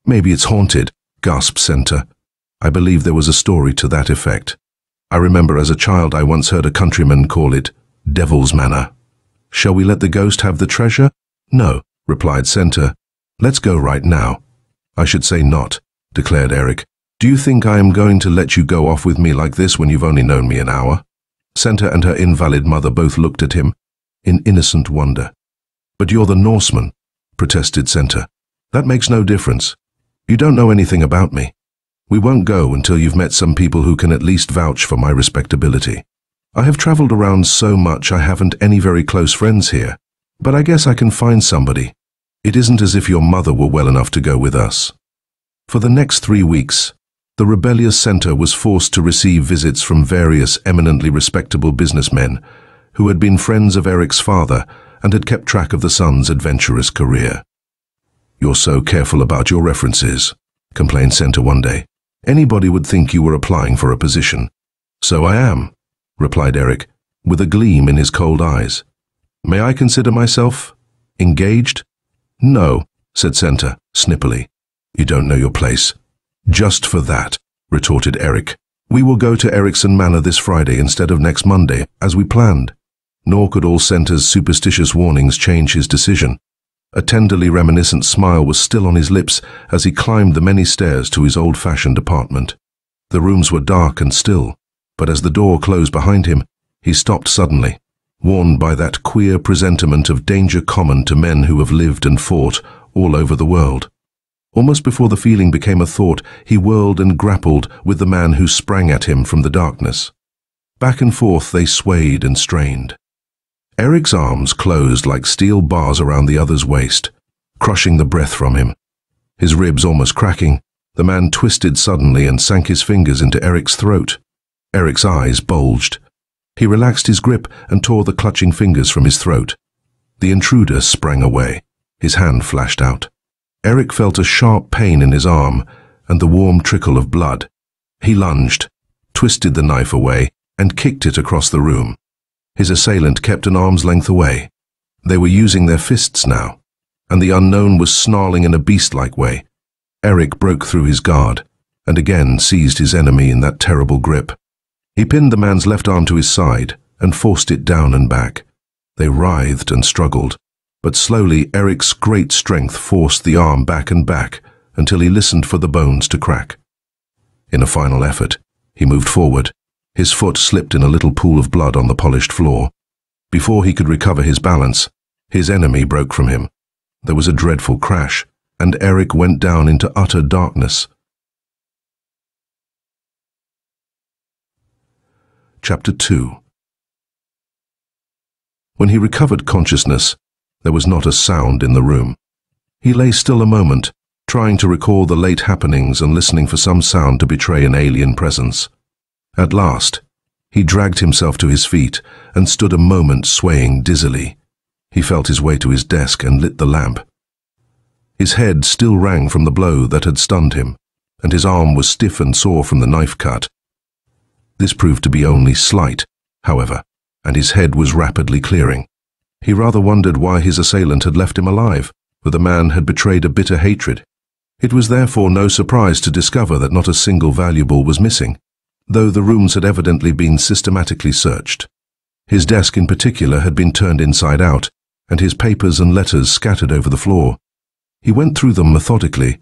"Maybe it's haunted," gasped Center. "I believe there was a story to that effect. I remember as a child I once heard a countryman call it Devil's Manor." "Shall we let the ghost have the treasure?" "No," replied Center. "Let's go right now." "I should say not," declared Eric. Do you think I am going to let you go off with me like this when you've only known me an hour? Senta and her invalid mother both looked at him in innocent wonder. But you're the Norseman, protested Senta. That makes no difference. You don't know anything about me. We won't go until you've met some people who can at least vouch for my respectability. I have traveled around so much I haven't any very close friends here, but I guess I can find somebody. It isn't as if your mother were well enough to go with us. For the next 3 weeks, the rebellious Senta was forced to receive visits from various eminently respectable businessmen who had been friends of Eric's father and had kept track of the son's adventurous career. You're so careful about your references, complained Senta one day. Anybody would think you were applying for a position. So I am, replied Eric, with a gleam in his cold eyes. May I consider myself engaged? No, said Senta, snippily. You don't know your place. Just for that, retorted Eric. We will go to Ericsson Manor this Friday instead of next Monday, as we planned. Nor could all Senta's superstitious warnings change his decision. A tenderly reminiscent smile was still on his lips as he climbed the many stairs to his old-fashioned apartment. The rooms were dark and still, but as the door closed behind him, he stopped suddenly, warned by that queer presentiment of danger common to men who have lived and fought all over the world. Almost before the feeling became a thought, he whirled and grappled with the man who sprang at him from the darkness. Back and forth they swayed and strained. Eric's arms closed like steel bars around the other's waist, crushing the breath from him. His ribs almost cracking, the man twisted suddenly and sank his fingers into Eric's throat. Eric's eyes bulged. He relaxed his grip and tore the clutching fingers from his throat. The intruder sprang away. His hand flashed out. Eric felt a sharp pain in his arm and the warm trickle of blood. He lunged, twisted the knife away, and kicked it across the room. His assailant kept an arm's length away. They were using their fists now, and the unknown was snarling in a beast-like way. Eric broke through his guard, and again seized his enemy in that terrible grip. He pinned the man's left arm to his side and forced it down and back. They writhed and struggled, but slowly Eric's great strength forced the arm back and back until he listened for the bones to crack. In a final effort, he moved forward. His foot slipped in a little pool of blood on the polished floor. Before he could recover his balance, his enemy broke from him. There was a dreadful crash, and Eric went down into utter darkness. Chapter 2. When he recovered consciousness, there was not a sound in the room. He lay still a moment, trying to recall the late happenings and listening for some sound to betray an alien presence. At last, he dragged himself to his feet and stood a moment swaying dizzily. He felt his way to his desk and lit the lamp. His head still rang from the blow that had stunned him, and his arm was stiff and sore from the knife cut. This proved to be only slight, however, and his head was rapidly clearing. He rather wondered why his assailant had left him alive, for the man had betrayed a bitter hatred. It was therefore no surprise to discover that not a single valuable was missing, though the rooms had evidently been systematically searched. His desk in particular had been turned inside out, and his papers and letters scattered over the floor. He went through them methodically,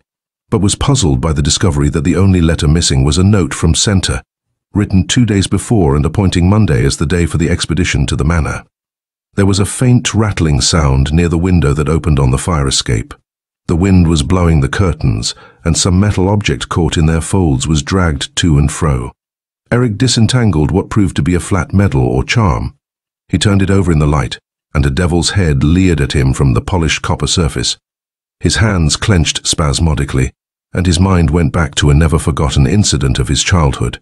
but was puzzled by the discovery that the only letter missing was a note from Senta, written 2 days before and appointing Monday as the day for the expedition to the manor. There was a faint rattling sound near the window that opened on the fire escape. The wind was blowing the curtains, and some metal object caught in their folds was dragged to and fro. Eric disentangled what proved to be a flat medal or charm. He turned it over in the light, and a devil's head leered at him from the polished copper surface. His hands clenched spasmodically, and his mind went back to a never-forgotten incident of his childhood.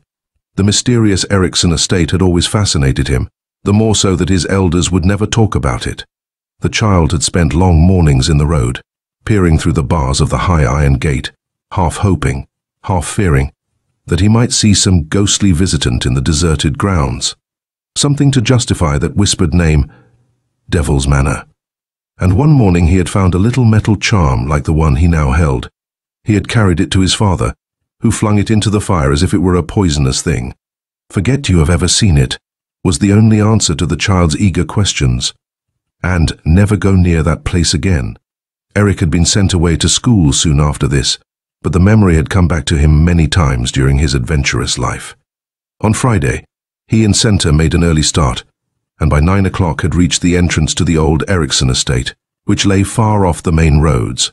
The mysterious Ericsson estate had always fascinated him, the more so that his elders would never talk about it. The child had spent long mornings in the road, peering through the bars of the high iron gate, half hoping, half fearing, that he might see some ghostly visitant in the deserted grounds, something to justify that whispered name, Devil's Manor. And one morning he had found a little metal charm like the one he now held. He had carried it to his father, who flung it into the fire as if it were a poisonous thing. "Forget you have ever seen it," was the only answer to the child's eager questions. And never go near that place again. Eric had been sent away to school soon after this, but the memory had come back to him many times during his adventurous life. On Friday, he and Senta made an early start, and by 9 o'clock had reached the entrance to the old Eriksson estate, which lay far off the main roads.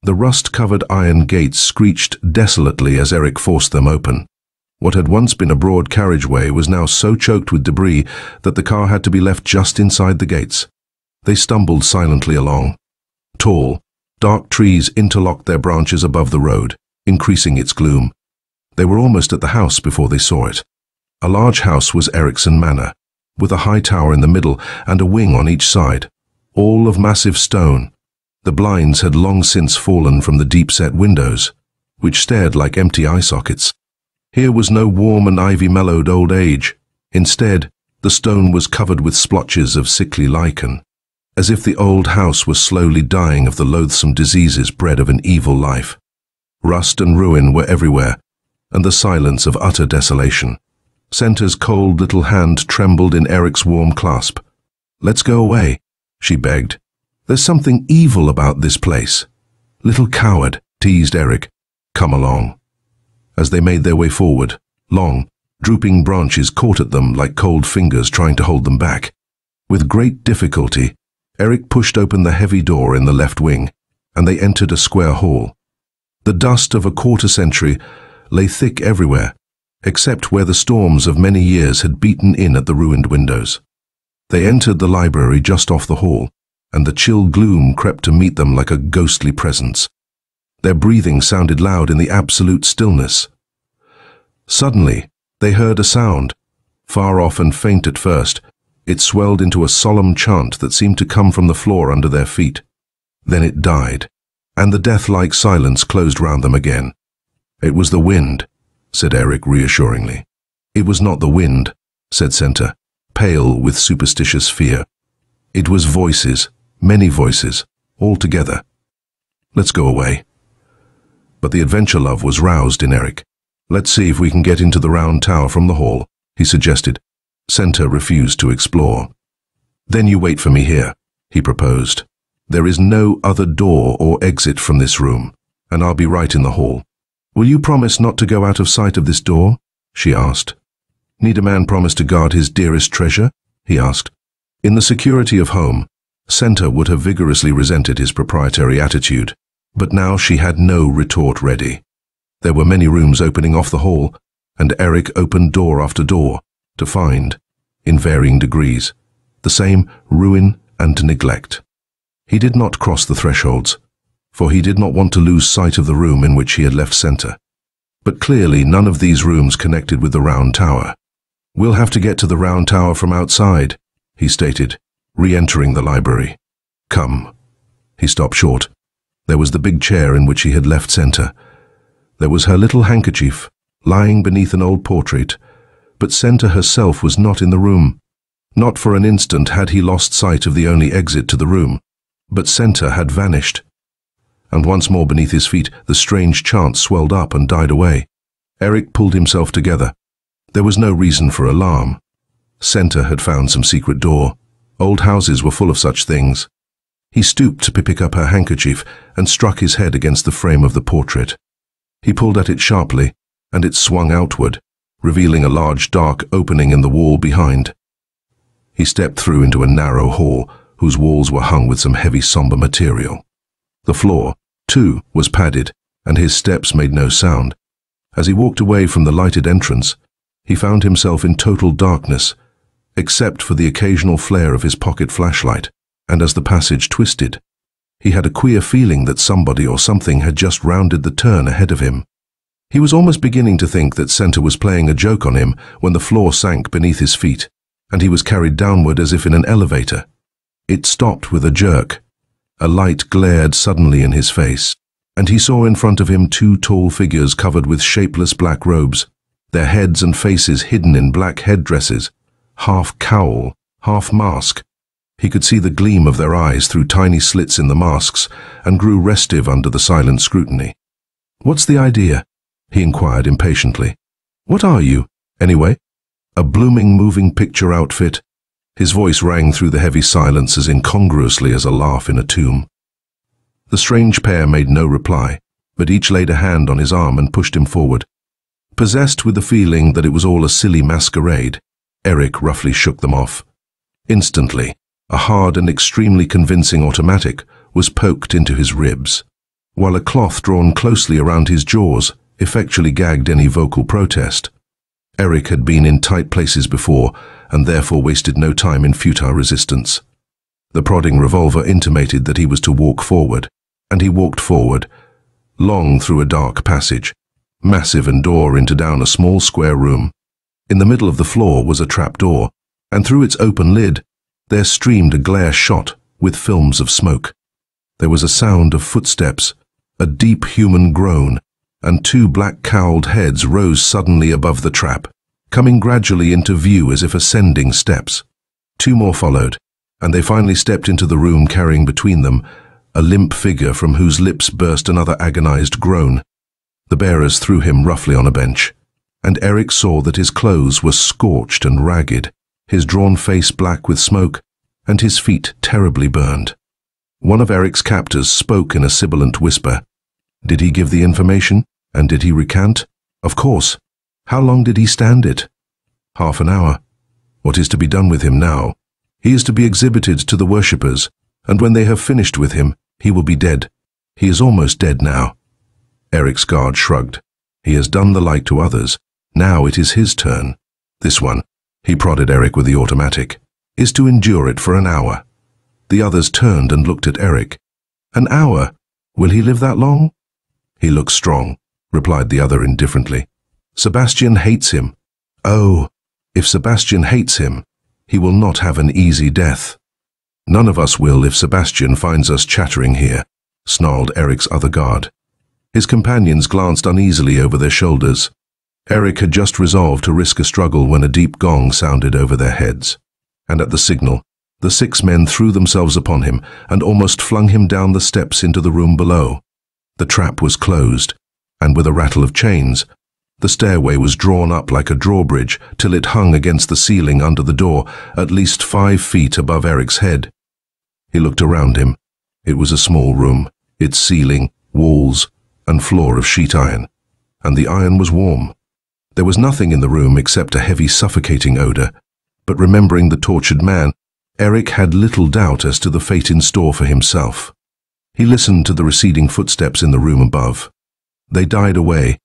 The rust-covered iron gates screeched desolately as Erik forced them open. What had once been a broad carriageway was now so choked with debris that the car had to be left just inside the gates. They stumbled silently along. Tall, dark trees interlocked their branches above the road, increasing its gloom. They were almost at the house before they saw it. A large house was Eriksson Manor, with a high tower in the middle and a wing on each side, all of massive stone. The blinds had long since fallen from the deep-set windows, which stared like empty eye sockets. Here was no warm and ivy-mellowed old age. Instead, the stone was covered with splotches of sickly lichen, as if the old house was slowly dying of the loathsome diseases bred of an evil life. Rust and ruin were everywhere, and the silence of utter desolation. Senta's cold little hand trembled in Erik's warm clasp. "Let's go away," she begged. "There's something evil about this place." "Little coward," teased Erik. "Come along." As they made their way forward, long, drooping branches caught at them like cold fingers trying to hold them back. With great difficulty, Erik pushed open the heavy door in the left wing, and they entered a square hall. The dust of a quarter-century lay thick everywhere, except where the storms of many years had beaten in at the ruined windows. They entered the library just off the hall, and the chill gloom crept to meet them like a ghostly presence. Their breathing sounded loud in the absolute stillness. Suddenly, they heard a sound. Far off and faint at first, it swelled into a solemn chant that seemed to come from the floor under their feet. Then it died, and the death-like silence closed round them again. "It was the wind," said Erik reassuringly. "It was not the wind," said Senta, pale with superstitious fear. "It was voices, many voices, all together. Let's go away." But the adventure love was roused in Erik. "Let's see if we can get into the round tower from the hall," he suggested. Senta refused to explore. "Then you wait for me here," he proposed. "There is no other door or exit from this room, and I'll be right in the hall." "Will you promise not to go out of sight of this door?" she asked. "Need a man promise to guard his dearest treasure?" he asked. In the security of home, Senta would have vigorously resented his proprietary attitude, but now she had no retort ready. There were many rooms opening off the hall, and Erik opened door after door to find, in varying degrees, the same ruin and neglect. He did not cross the thresholds, for he did not want to lose sight of the room in which he had left Senta. But clearly none of these rooms connected with the round tower. "We'll have to get to the round tower from outside," he stated, re-entering the library. "Come." He stopped short. There was the big chair in which he had left Senta. There was her little handkerchief, lying beneath an old portrait, but Senta herself was not in the room. Not for an instant had he lost sight of the only exit to the room, but Senta had vanished. And once more beneath his feet, the strange chant swelled up and died away. Erik pulled himself together. There was no reason for alarm. Senta had found some secret door. Old houses were full of such things. He stooped to pick up her handkerchief and struck his head against the frame of the portrait. He pulled at it sharply, and it swung outward, revealing a large dark opening in the wall behind. He stepped through into a narrow hall, whose walls were hung with some heavy somber material. The floor, too, was padded, and his steps made no sound. As he walked away from the lighted entrance, he found himself in total darkness, except for the occasional flare of his pocket flashlight, and as the passage twisted, he had a queer feeling that somebody or something had just rounded the turn ahead of him. He was almost beginning to think that Senta was playing a joke on him when the floor sank beneath his feet, and he was carried downward as if in an elevator. It stopped with a jerk. A light glared suddenly in his face, and he saw in front of him two tall figures covered with shapeless black robes, their heads and faces hidden in black headdresses, half cowl, half mask. He could see the gleam of their eyes through tiny slits in the masks and grew restive under the silent scrutiny. "What's the idea?" he inquired impatiently. "What are you, anyway? A blooming moving picture outfit?" His voice rang through the heavy silence as incongruously as a laugh in a tomb. The strange pair made no reply, but each laid a hand on his arm and pushed him forward. Possessed with the feeling that it was all a silly masquerade, Eric roughly shook them off. Instantly, a hard and extremely convincing automatic was poked into his ribs, while a cloth drawn closely around his jaws effectually gagged any vocal protest. Eric had been in tight places before, and therefore wasted no time in futile resistance. The prodding revolver intimated that he was to walk forward, and he walked forward, long through a dark passage, massive and door into down a small square room. In the middle of the floor was a trapdoor, and through its open lid there streamed a glare shot with films of smoke. There was a sound of footsteps, a deep human groan, and two black-cowled heads rose suddenly above the trap, coming gradually into view as if ascending steps. Two more followed, and they finally stepped into the room carrying between them a limp figure from whose lips burst another agonized groan. The bearers threw him roughly on a bench, and Eric saw that his clothes were scorched and ragged, his drawn face black with smoke, and his feet terribly burned. One of Eric's captors spoke in a sibilant whisper. Did he give the information, and did he recant? Of course. How long did he stand it? Half an hour. What is to be done with him now? He is to be exhibited to the worshippers, and when they have finished with him, he will be dead. He is almost dead now. Eric's guard shrugged. He has done the like to others. Now it is his turn. This one, he prodded Eric with the automatic, is to endure it for an hour. The others turned and looked at Eric. An hour? Will he live that long? He looks strong, replied the other indifferently. Sebastian hates him. Oh, if Sebastian hates him, he will not have an easy death. None of us will if Sebastian finds us chattering here, snarled Eric's other guard. His companions glanced uneasily over their shoulders. Eric had just resolved to risk a struggle when a deep gong sounded over their heads, and at the signal, the 6 men threw themselves upon him and almost flung him down the steps into the room below. The trap was closed, and with a rattle of chains, the stairway was drawn up like a drawbridge till it hung against the ceiling under the door, at least 5 feet above Eric's head. He looked around him. It was a small room, its ceiling, walls, and floor of sheet iron, and the iron was warm. There was nothing in the room except a heavy suffocating odor, but remembering the tortured man, Eric had little doubt as to the fate in store for himself. He listened to the receding footsteps in the room above. They died away,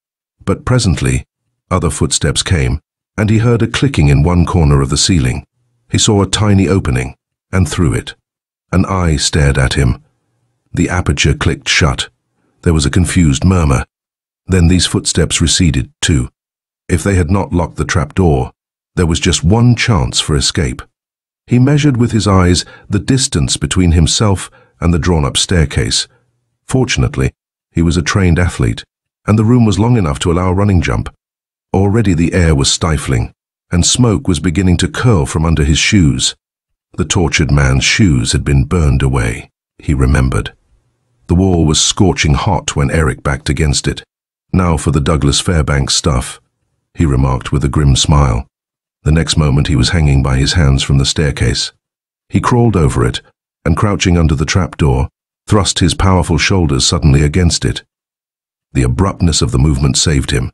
but presently other footsteps came, and he heard a clicking in one corner of the ceiling. He saw a tiny opening, and through it, an eye stared at him. The aperture clicked shut. There was a confused murmur. Then these footsteps receded too. If they had not locked the trapdoor, there was just one chance for escape. He measured with his eyes the distance between himself and the drawn-up staircase. Fortunately, he was a trained athlete, and the room was long enough to allow a running jump. Already the air was stifling, and smoke was beginning to curl from under his shoes. The tortured man's shoes had been burned away, he remembered. The wall was scorching hot when Eric backed against it. Now for the Douglas Fairbanks stuff, he remarked with a grim smile. The next moment he was hanging by his hands from the staircase. He crawled over it, and crouching under the trapdoor, thrust his powerful shoulders suddenly against it. The abruptness of the movement saved him.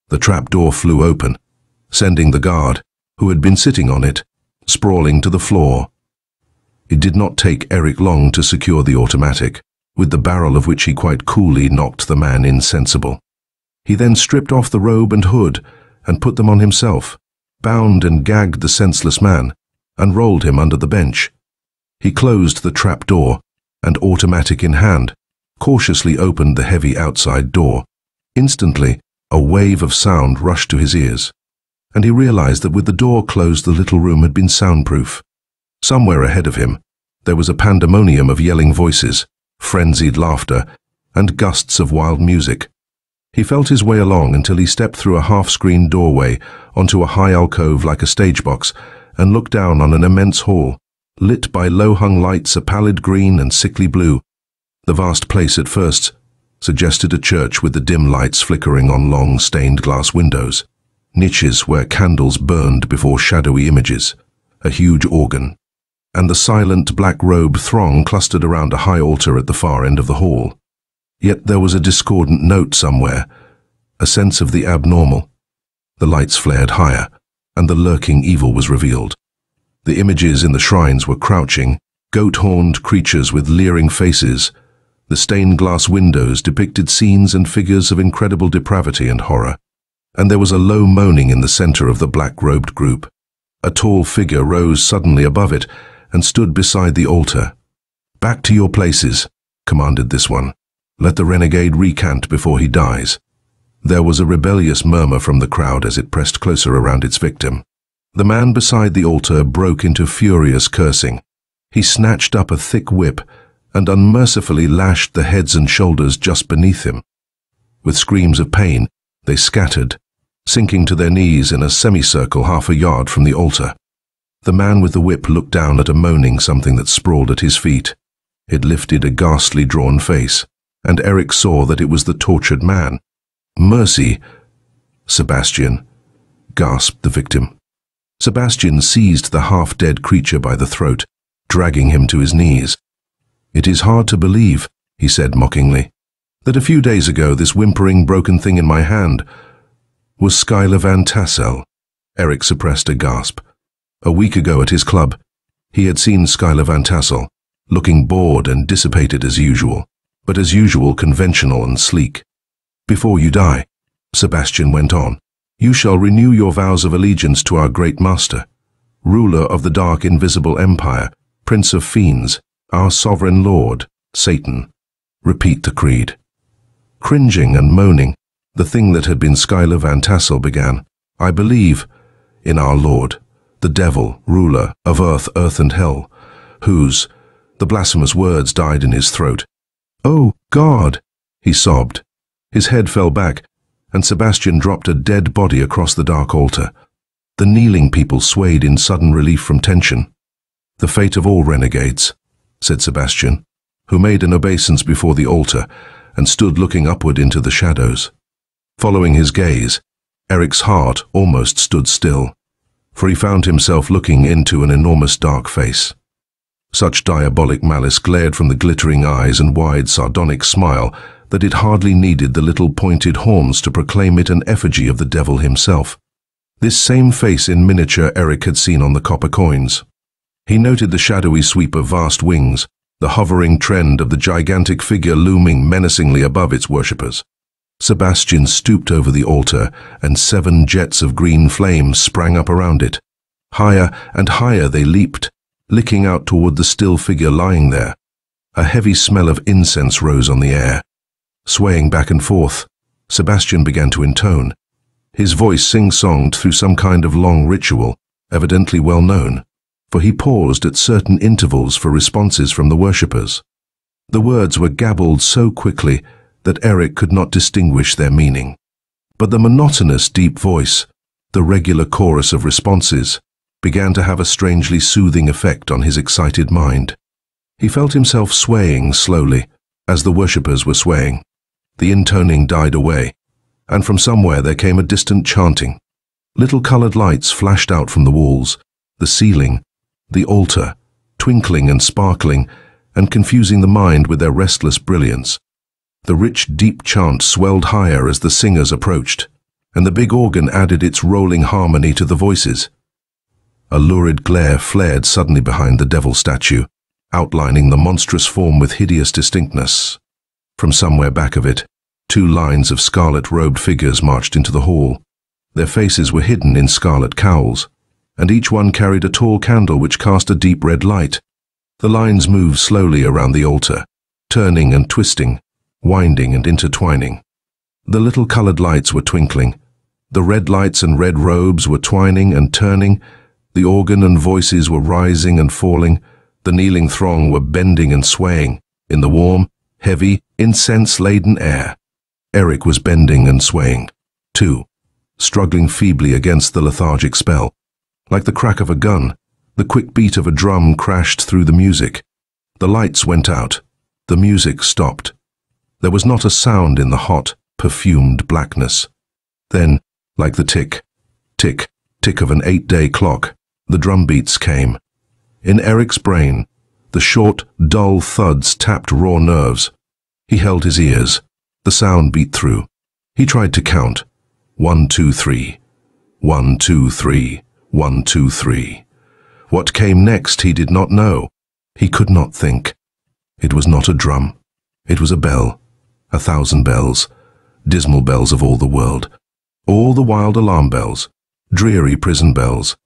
The trapdoor flew open, sending the guard, who had been sitting on it, sprawling to the floor. It did not take Eric long to secure the automatic, with the barrel of which he quite coolly knocked the man insensible. He then stripped off the robe and hood and put them on himself, bound and gagged the senseless man, and rolled him under the bench. He closed the trap door, and automatic in hand, cautiously opened the heavy outside door. Instantly, a wave of sound rushed to his ears, and he realized that with the door closed the little room had been soundproof. Somewhere ahead of him, there was a pandemonium of yelling voices, frenzied laughter, and gusts of wild music. He felt his way along until he stepped through a half-screened doorway onto a high alcove like a stage box and looked down on an immense hall, lit by low-hung lights a pallid green and sickly blue. The vast place at first suggested a church with the dim lights flickering on long stained glass windows, niches where candles burned before shadowy images, a huge organ, and the silent black-robed throng clustered around a high altar at the far end of the hall. Yet there was a discordant note somewhere, a sense of the abnormal. The lights flared higher, and the lurking evil was revealed. The images in the shrines were crouching, goat-horned creatures with leering faces. The stained glass windows depicted scenes and figures of incredible depravity and horror. And there was a low moaning in the center of the black-robed group. A tall figure rose suddenly above it and stood beside the altar. "Back to your places," commanded this one. "Let the renegade recant before he dies." There was a rebellious murmur from the crowd as it pressed closer around its victim. The man beside the altar broke into furious cursing. He snatched up a thick whip and unmercifully lashed the heads and shoulders just beneath him. With screams of pain, they scattered, sinking to their knees in a semicircle half a yard from the altar. The man with the whip looked down at a moaning something that sprawled at his feet. It lifted a ghastly drawn face, and Eric saw that it was the tortured man. "Mercy, Sebastian," gasped the victim. Sebastian seized the half-dead creature by the throat, dragging him to his knees. "It is hard to believe," he said mockingly, "that a few days ago this whimpering, broken thing in my hand was Schuyler Van Tassel." Eric suppressed a gasp. A week ago at his club, he had seen Schuyler Van Tassel, looking bored and dissipated as usual, but as usual conventional and sleek. "Before you die," Sebastian went on, "you shall renew your vows of allegiance to our great master, ruler of the dark invisible empire, prince of fiends, our sovereign lord, Satan. Repeat the creed." Cringing and moaning, the thing that had been Schuyler Van Tassel began, "I believe in our Lord, the devil, ruler of earth and hell, whose—" The blasphemous words died in his throat. "Oh, God!" he sobbed. His head fell back, and Sebastian dropped a dead body across the dark altar. The kneeling people swayed in sudden relief from tension. "The fate of all renegades," said Sebastian, who made an obeisance before the altar and stood looking upward into the shadows. Following his gaze, Eric's heart almost stood still, for he found himself looking into an enormous dark face. Such diabolic malice glared from the glittering eyes and wide, sardonic smile that it hardly needed the little pointed horns to proclaim it an effigy of the devil himself. This same face in miniature Eric had seen on the copper coins. He noted the shadowy sweep of vast wings, the hovering trend of the gigantic figure looming menacingly above its worshippers. Sebastian stooped over the altar, and 7 jets of green flame sprang up around it. Higher and higher they leaped, licking out toward the still figure lying there. A heavy smell of incense rose on the air. Swaying back and forth, Sebastian began to intone, his voice sing-songed through some kind of long ritual, evidently well known, for he paused at certain intervals for responses from the worshippers. The words were gabbled so quickly that Eric could not distinguish their meaning. But the monotonous deep voice, the regular chorus of responses, began to have a strangely soothing effect on his excited mind. He felt himself swaying slowly, as the worshippers were swaying. The intoning died away, and from somewhere there came a distant chanting. Little colored lights flashed out from the walls, the ceiling, the altar, twinkling and sparkling, and confusing the mind with their restless brilliance. The rich, deep chant swelled higher as the singers approached, and the big organ added its rolling harmony to the voices. A lurid glare flared suddenly behind the devil statue, outlining the monstrous form with hideous distinctness. From somewhere back of it, 2 lines of scarlet-robed figures marched into the hall. Their faces were hidden in scarlet cowls, and each one carried a tall candle which cast a deep red light. The lines moved slowly around the altar, turning and twisting, winding and intertwining. The little colored lights were twinkling. The red lights and red robes were twining and turning. The organ and voices were rising and falling. The kneeling throng were bending and swaying in the warm, heavy, incense-laden air. Eric was bending and swaying, too, struggling feebly against the lethargic spell. Like the crack of a gun, the quick beat of a drum crashed through the music. The lights went out. The music stopped. There was not a sound in the hot, perfumed blackness. Then, like the tick, tick, tick of an 8-day clock, the drum beats came. In Eric's brain, the short, dull thuds tapped raw nerves. He held his ears. The sound beat through. He tried to count. 1, 2, 3. 1, 2, 3. 1, 2, 3. What came next he did not know. He could not think. It was not a drum. It was a bell. 1,000 bells. Dismal bells of all the world. All the wild alarm bells. Dreary prison bells.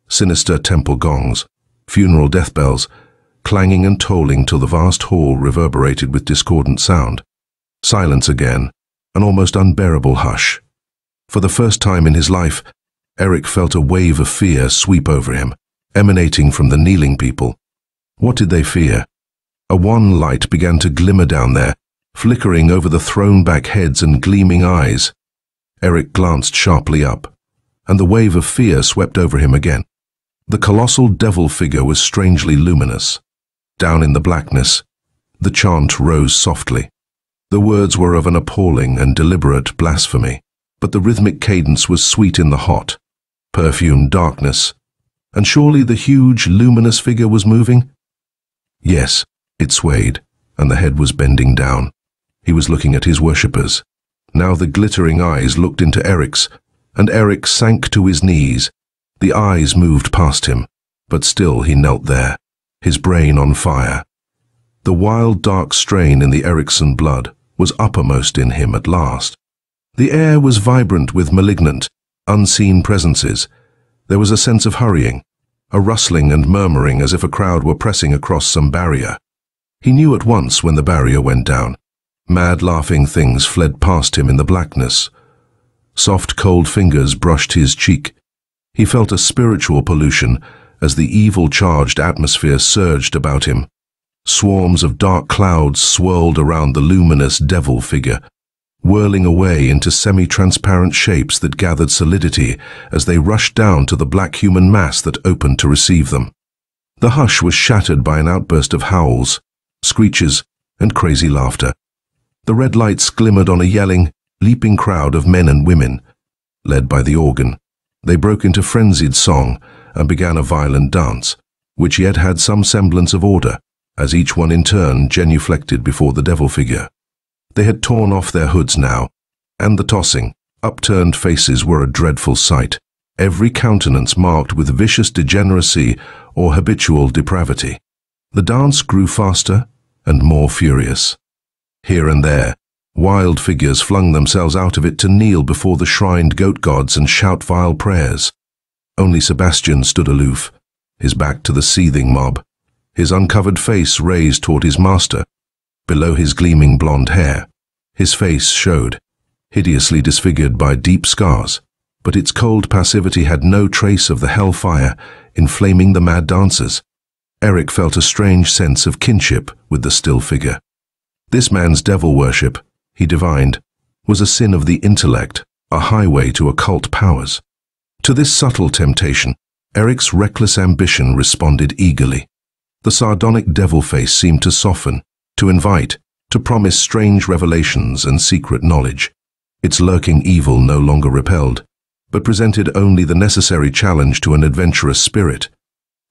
Sinister temple gongs. Funeral death bells. Clanging and tolling till the vast hall reverberated with discordant sound. Silence again. An almost unbearable hush. For the first time in his life, Eric felt a wave of fear sweep over him, emanating from the kneeling people. What did they fear? A wan light began to glimmer down there, flickering over the thrown-back heads and gleaming eyes. Eric glanced sharply up, and the wave of fear swept over him again. The colossal devil figure was strangely luminous. Down in the blackness, the chant rose softly. The words were of an appalling and deliberate blasphemy, but the rhythmic cadence was sweet in the hot, perfumed darkness. And surely the huge, luminous figure was moving? Yes, it swayed, and the head was bending down. He was looking at his worshippers. Now the glittering eyes looked into Eric's, and Eric sank to his knees. The eyes moved past him, but still he knelt there, his brain on fire. The wild, dark strain in the Erickson blood was uppermost in him at last. The air was vibrant with malignant, unseen presences. There was a sense of hurrying, a rustling and murmuring as if a crowd were pressing across some barrier. He knew at once when the barrier went down. Mad, laughing things fled past him in the blackness. Soft, cold fingers brushed his cheek. He felt a spiritual pollution as the evil-charged atmosphere surged about him. Swarms of dark clouds swirled around the luminous devil figure, whirling away into semi-transparent shapes that gathered solidity as they rushed down to the black human mass that opened to receive them. The hush was shattered by an outburst of howls, screeches, and crazy laughter. The red lights glimmered on a yelling, leaping crowd of men and women. Led by the organ, they broke into frenzied song and began a violent dance, which yet had some semblance of order, as each one in turn genuflected before the devil figure. They had torn off their hoods now, and the tossing, upturned faces were a dreadful sight, every countenance marked with vicious degeneracy or habitual depravity. The dance grew faster and more furious. Here and there, wild figures flung themselves out of it to kneel before the shrined goat gods and shout vile prayers. Only Sebastian stood aloof, his back to the seething mob, his uncovered face raised toward his master. Below his gleaming blonde hair, his face showed, hideously disfigured by deep scars, but its cold passivity had no trace of the hellfire inflaming the mad dancers. Eric felt a strange sense of kinship with the still figure. This man's devil worship, he divined, was a sin of the intellect, a highway to occult powers. To this subtle temptation, Eric's reckless ambition responded eagerly. The sardonic devil face seemed to soften, to invite, to promise strange revelations and secret knowledge. Its lurking evil no longer repelled, but presented only the necessary challenge to an adventurous spirit.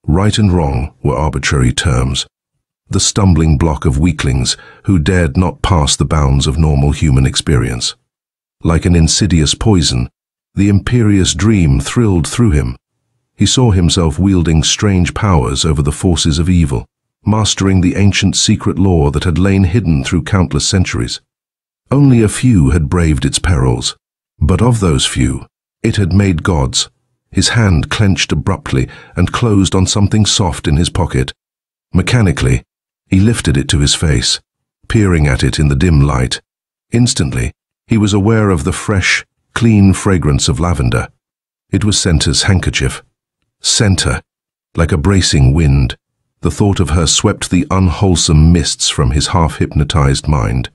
Right and wrong were arbitrary terms, the stumbling block of weaklings who dared not pass the bounds of normal human experience. Like an insidious poison, the imperious dream thrilled through him. He saw himself wielding strange powers over the forces of evil, mastering the ancient secret law that had lain hidden through countless centuries. Only a few had braved its perils, but of those few, it had made gods. His hand clenched abruptly and closed on something soft in his pocket. Mechanically, he lifted it to his face, peering at it in the dim light. Instantly, he was aware of the fresh, clean fragrance of lavender. It was Senta's handkerchief. Senta, like a bracing wind, the thought of her swept the unwholesome mists from his half-hypnotized mind.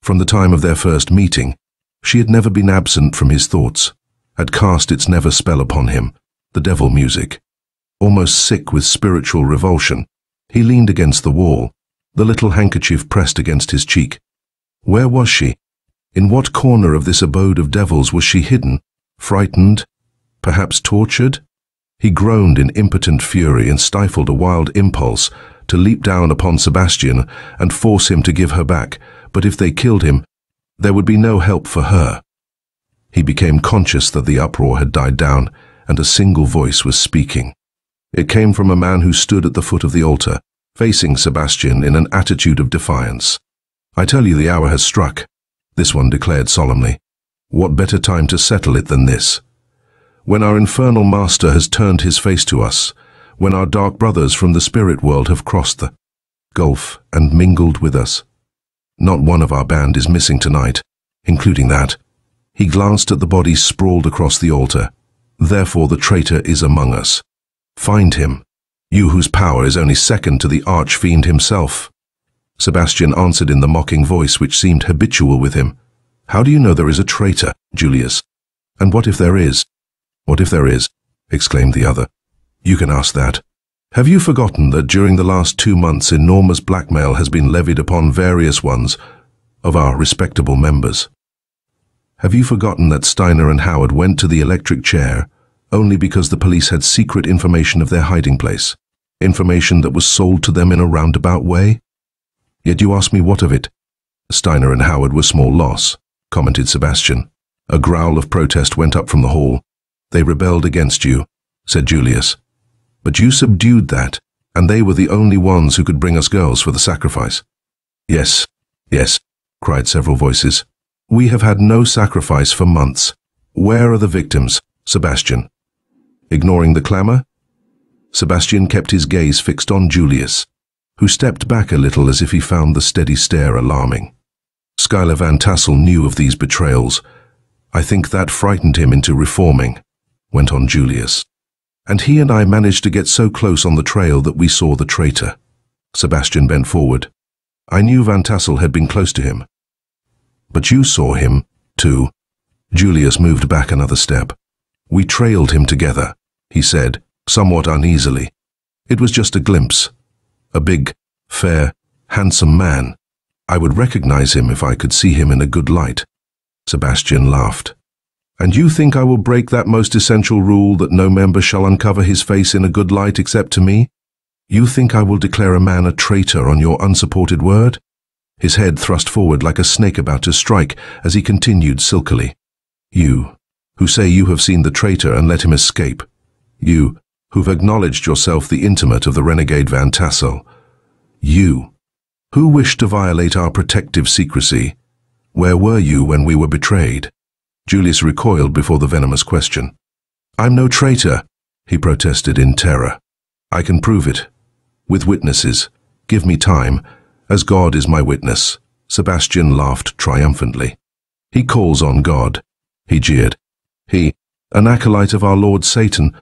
From the time of their first meeting, she had never been absent from his thoughts, had cast its never spell upon him, the devil music. Almost sick with spiritual revulsion, he leaned against the wall, the little handkerchief pressed against his cheek. Where was she? In what corner of this abode of devils was she hidden, frightened, perhaps tortured? He groaned in impotent fury and stifled a wild impulse to leap down upon Sebastian and force him to give her back, But if they killed him, there would be no help for her. He became conscious that the uproar had died down, and a single voice was speaking. It came from a man who stood at the foot of the altar, facing Sebastian in an attitude of defiance. "I tell you the hour has struck," this one declared solemnly. "What better time to settle it than this? When our infernal master has turned his face to us, when our dark brothers from the spirit world have crossed the gulf and mingled with us. Not one of our band is missing tonight, including that." He glanced at the bodies sprawled across the altar. "Therefore the traitor is among us. Find him, you whose power is only second to the arch-fiend himself." Sebastian answered in the mocking voice which seemed habitual with him. "How do you know there is a traitor, Julius? And what if there is?" "What if there is?" exclaimed the other. "You can ask that. Have you forgotten that during the last 2 months enormous blackmail has been levied upon various ones of our respectable members? Have you forgotten that Steiner and Howard went to the electric chair only because the police had secret information of their hiding place, information that was sold to them in a roundabout way? Yet you ask me what of it?" "Steiner and Howard were small loss," commented Sebastian. A growl of protest went up from the hall. "They rebelled against you," said Julius. "But you subdued that, and they were the only ones who could bring us girls for the sacrifice." "Yes, yes," cried several voices. "We have had no sacrifice for months. Where are the victims, Sebastian?" Ignoring the clamor, Sebastian kept his gaze fixed on Julius, who stepped back a little as if he found the steady stare alarming. Schuyler Van Tassel knew of these betrayals. "I think that frightened him into reforming," went on Julius. "And he and I managed to get so close on the trail that we saw the traitor." Sebastian bent forward. "I knew Van Tassel had been close to him." "But you saw him, too." Julius moved back another step. "We trailed him together," he said, somewhat uneasily. "It was just a glimpse. A big, fair, handsome man. I would recognize him if I could see him in a good light." Sebastian laughed. "And you think I will break that most essential rule that no member shall uncover his face in a good light except to me? You think I will declare a man a traitor on your unsupported word?" His head thrust forward like a snake about to strike as he continued silkily. "You, who say you have seen the traitor and let him escape. You, who've acknowledged yourself the intimate of the renegade Van Tassel. You, who wished to violate our protective secrecy. Where were you when we were betrayed?" Julius recoiled before the venomous question. "I'm no traitor," he protested in terror. "I can prove it. With witnesses. Give me time, as God is my witness." Sebastian laughed triumphantly. "He calls on God," he jeered. "He, an acolyte of our Lord Satan,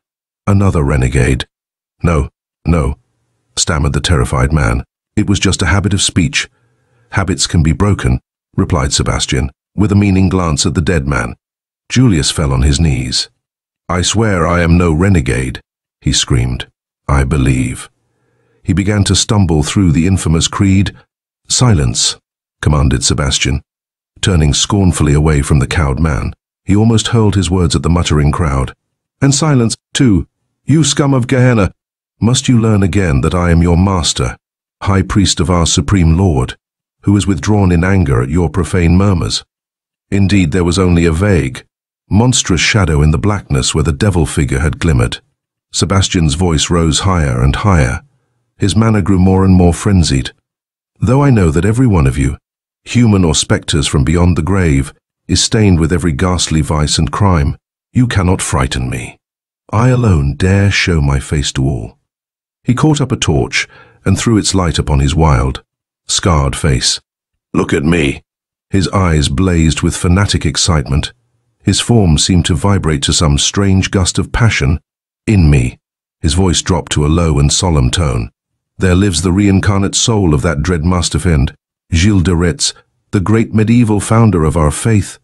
another renegade." No, stammered the terrified man. "It was just a habit of speech." "Habits can be broken," replied Sebastian, with a meaning glance at the dead man. Julius fell on his knees. "I swear I am no renegade," he screamed. "I believe." He began to stumble through the infamous creed. "Silence," commanded Sebastian. Turning scornfully away from the cowed man, he almost hurled his words at the muttering crowd. "And silence, too, you scum of Gehenna! Must you learn again that I am your master, high priest of our supreme Lord, who is withdrawn in anger at your profane murmurs?" Indeed, there was only a vague, monstrous shadow in the blackness where the devil figure had glimmered. Sebastian's voice rose higher and higher. His manner grew more and more frenzied. "Though I know that every one of you, human or spectres from beyond the grave, is stained with every ghastly vice and crime, you cannot frighten me. I alone dare show my face to all." He caught up a torch and threw its light upon his wild, scarred face. "Look at me." His eyes blazed with fanatic excitement. His form seemed to vibrate to some strange gust of passion. "In me," his voice dropped to a low and solemn tone, "there lives the reincarnate soul of that dread masterfiend, Gilles de Retz, the great medieval founder of our faith."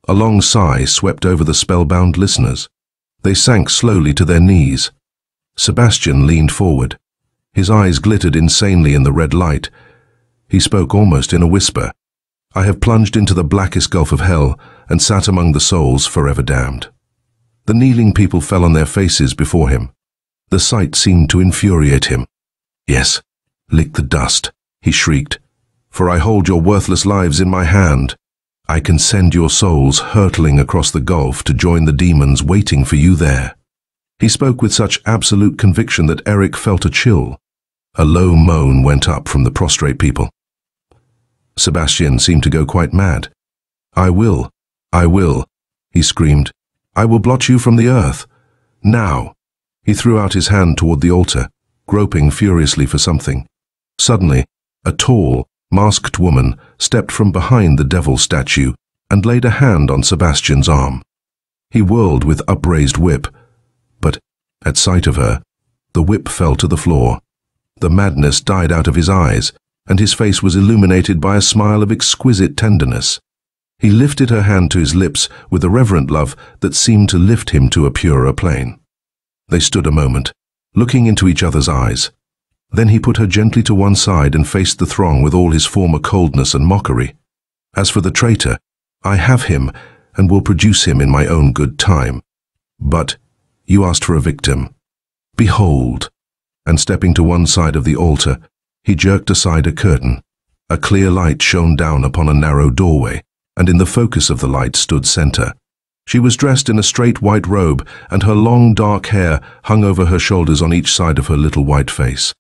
A long sigh swept over the spellbound listeners. They sank slowly to their knees. Sebastian leaned forward. His eyes glittered insanely in the red light. He spoke almost in a whisper. "I have plunged into the blackest gulf of hell and sat among the souls forever damned." The kneeling people fell on their faces before him. The sight seemed to infuriate him. "Yes, lick the dust," he shrieked. for I hold your worthless lives in my hand. I can send your souls hurtling across the gulf to join the demons waiting for you there." He spoke with such absolute conviction that Eric felt a chill. A low moan went up from the prostrate people. Sebastian seemed to go quite mad. I will, he screamed. "I will blot you from the earth. Now." He threw out his hand toward the altar, groping furiously for something. Suddenly, a tall, masked woman stepped from behind the devil statue and laid a hand on Sebastian's arm. He whirled with upraised whip, but, at sight of her, the whip fell to the floor. The madness died out of his eyes, and his face was illuminated by a smile of exquisite tenderness. He lifted her hand to his lips with a reverent love that seemed to lift him to a purer plane. They stood a moment, looking into each other's eyes. Then he put her gently to one side and faced the throng with all his former coldness and mockery. "As for the traitor, I have him and will produce him in my own good time. But you asked for a victim. Behold." And stepping to one side of the altar, he jerked aside a curtain. A clear light shone down upon a narrow doorway, and in the focus of the light stood Center. She was dressed in a straight white robe, and her long dark hair hung over her shoulders on each side of her little white face.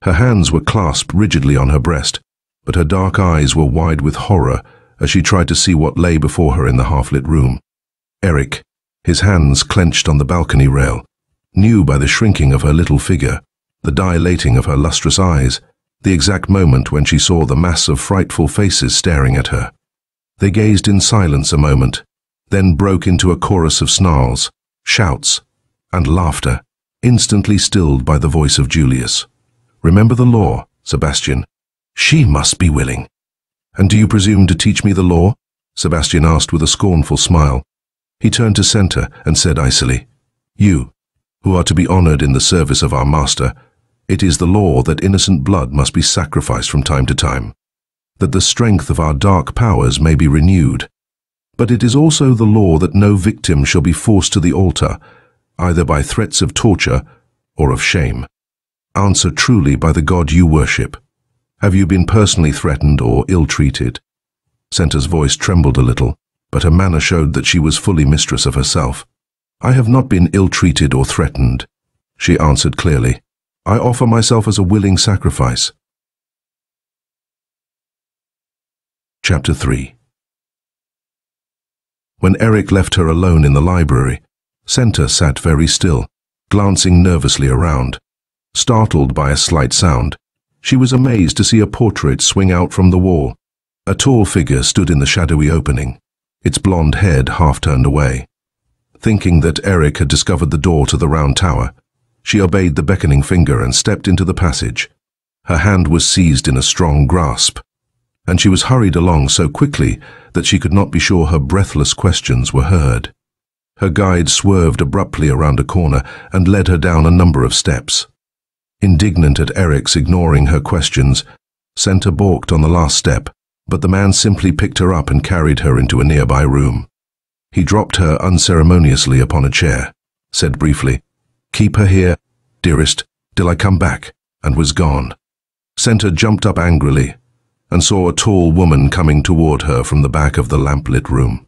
Her hands were clasped rigidly on her breast, but her dark eyes were wide with horror as she tried to see what lay before her in the half-lit room. Eric, his hands clenched on the balcony rail, knew by the shrinking of her little figure, the dilating of her lustrous eyes, the exact moment when she saw the mass of frightful faces staring at her. They gazed in silence a moment, then broke into a chorus of snarls, shouts, and laughter, instantly stilled by the voice of Julius. "Remember the law, Sebastian. She must be willing." "And do you presume to teach me the law?" Sebastian asked with a scornful smile. He turned to Center and said icily, "You, who are to be honored in the service of our master, it is the law that innocent blood must be sacrificed from time to time, that the strength of our dark powers may be renewed. But it is also the law that no victim shall be forced to the altar, either by threats of torture or of shame. Answer truly by the God you worship. Have you been personally threatened or ill-treated?" Center's voice trembled a little, but her manner showed that she was fully mistress of herself. "I have not been ill-treated or threatened," she answered clearly. "I offer myself as a willing sacrifice." Chapter 3. When Eric left her alone in the library, Center sat very still, glancing nervously around. Startled by a slight sound, she was amazed to see a portrait swing out from the wall. A tall figure stood in the shadowy opening, its blonde head half turned away. Thinking that Eric had discovered the door to the round tower, she obeyed the beckoning finger and stepped into the passage. Her hand was seized in a strong grasp, and she was hurried along so quickly that she could not be sure her breathless questions were heard. Her guide swerved abruptly around a corner and led her down a number of steps. Indignant at Eric's ignoring her questions, Center balked on the last step, but the man simply picked her up and carried her into a nearby room. He dropped her unceremoniously upon a chair, said briefly, "Keep her here, dearest, till I come back," and was gone. Center jumped up angrily and saw a tall woman coming toward her from the back of the lamplit room.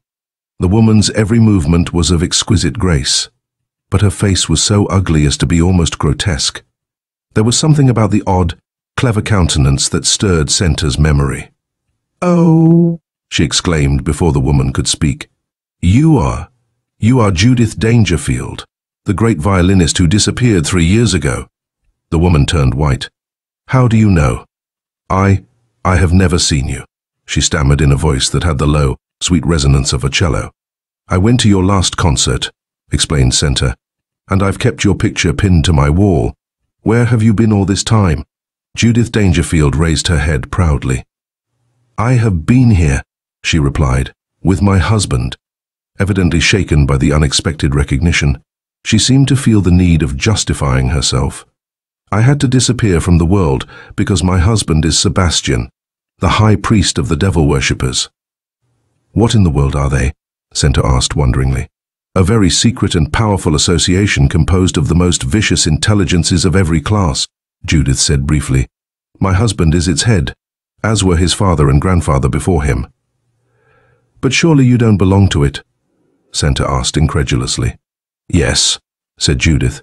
The woman's every movement was of exquisite grace, but her face was so ugly as to be almost grotesque. There was something about the odd, clever countenance that stirred Center's memory. "Oh," she exclaimed before the woman could speak. You are Judith Dangerfield, the great violinist who disappeared 3 years ago." The woman turned white. "How do you know?" I have never seen you," she stammered in a voice that had the low, sweet resonance of a cello. "I went to your last concert," explained Center, "and I've kept your picture pinned to my wall. Where have you been all this time?" Judith Dangerfield raised her head proudly. "I have been here," she replied, "with my husband." Evidently shaken by the unexpected recognition, she seemed to feel the need of justifying herself. "I had to disappear from the world because my husband is Sebastian, the high priest of the devil worshippers." "What in the world are they?" Center asked wonderingly. "A very secret and powerful association composed of the most vicious intelligences of every class," Judith said briefly. "My husband is its head, as were his father and grandfather before him. "But surely you don't belong to it?" Senta asked incredulously. "Yes," said Judith.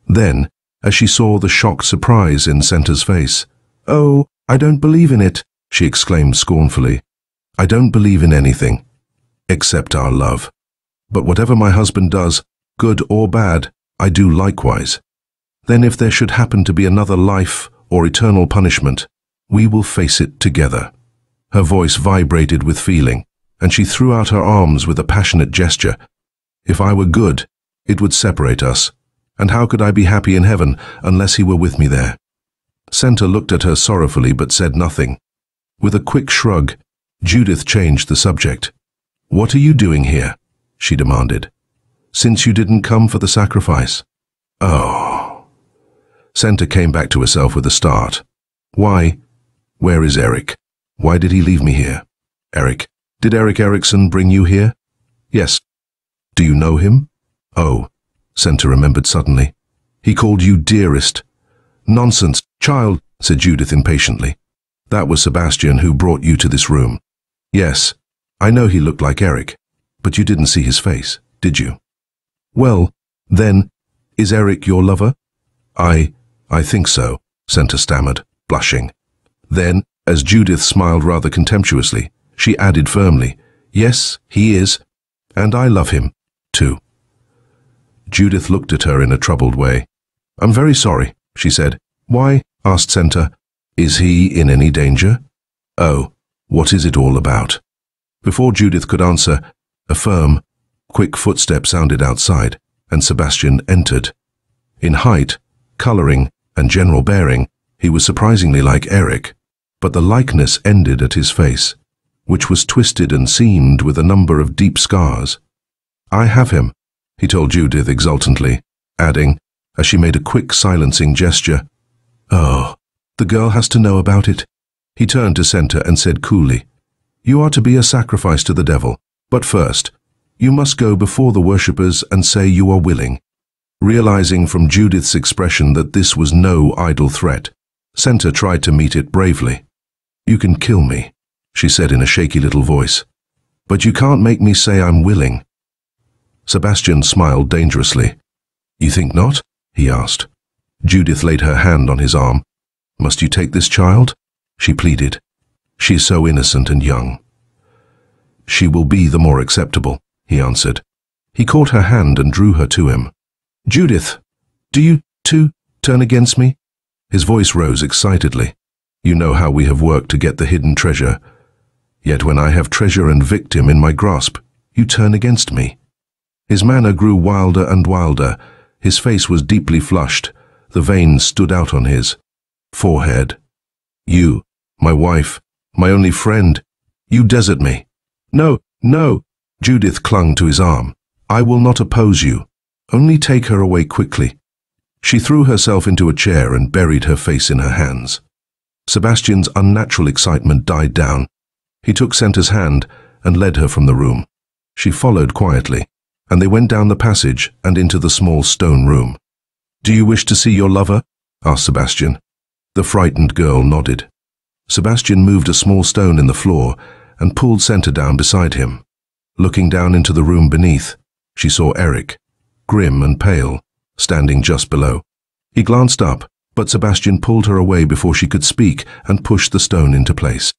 Then, as she saw the shocked surprise in Senta's face, "Oh, I don't believe in it," she exclaimed scornfully. "I don't believe in anything, except our love. But whatever my husband does, good or bad, I do likewise. Then if there should happen to be another life or eternal punishment, we will face it together." Her voice vibrated with feeling, and she threw out her arms with a passionate gesture. "If I were good, it would separate us, and how could I be happy in heaven unless he were with me there?" Senta looked at her sorrowfully but said nothing. With a quick shrug, Judith changed the subject. "What are you doing here?" she demanded. "Since you didn't come for the sacrifice." "Oh." Senta came back to herself with a start. "Why? Where is Eric? Why did he leave me here?" "Eric? Did Eric Erickson bring you here?" "Yes." "Do you know him?" "Oh," Senta remembered suddenly. "He called you dearest." "Nonsense, child," said Judith impatiently. "That was Sebastian who brought you to this room." "Yes, I know he looked like Eric, but you didn't see his face, did you?" "Well, then, is Eric your lover?" I think so," Senta stammered, blushing. Then, as Judith smiled rather contemptuously, she added firmly, "Yes, he is, and I love him, too." Judith looked at her in a troubled way. "I'm very sorry," she said. "Why?" asked Senta. "Is he in any danger?" "Oh, what is it all about?" Before Judith could answer, a firm, quick footstep sounded outside, and Sebastian entered. In height, coloring, and general bearing, he was surprisingly like Eric, but the likeness ended at his face, which was twisted and seamed with a number of deep scars. "I have him," he told Judith exultantly, adding, as she made a quick silencing gesture, "Oh, the girl has to know about it." He turned to Senta and said coolly, "You are to be a sacrifice to the devil, but first, you must go before the worshippers and say you are willing." Realizing from Judith's expression that this was no idle threat, Senta tried to meet it bravely. "You can kill me," she said in a shaky little voice, "but you can't make me say I'm willing." Sebastian smiled dangerously. "You think not?" he asked. Judith laid her hand on his arm. "Must you take this child?" she pleaded. "She is so innocent and young." "She will be the more acceptable," he answered. He caught her hand and drew her to him. "Judith, do you, too, turn against me?" His voice rose excitedly. "You know how we have worked to get the hidden treasure. Yet when I have treasure and victim in my grasp, you turn against me." His manner grew wilder and wilder. His face was deeply flushed. The veins stood out on his forehead. "You, my wife, my only friend, you desert me." "No, no," Judith clung to his arm. "I will not oppose you. Only take her away quickly." She threw herself into a chair and buried her face in her hands. Sebastian's unnatural excitement died down. He took Senta's hand and led her from the room. She followed quietly, and they went down the passage and into the small stone room. "Do you wish to see your lover?" asked Sebastian. The frightened girl nodded. Sebastian moved a small stone in the floor and pulled Senta down beside him. Looking down into the room beneath, she saw Eric, grim and pale, standing just below. He glanced up, but Sebastian pulled her away before she could speak and pushed the stone into place.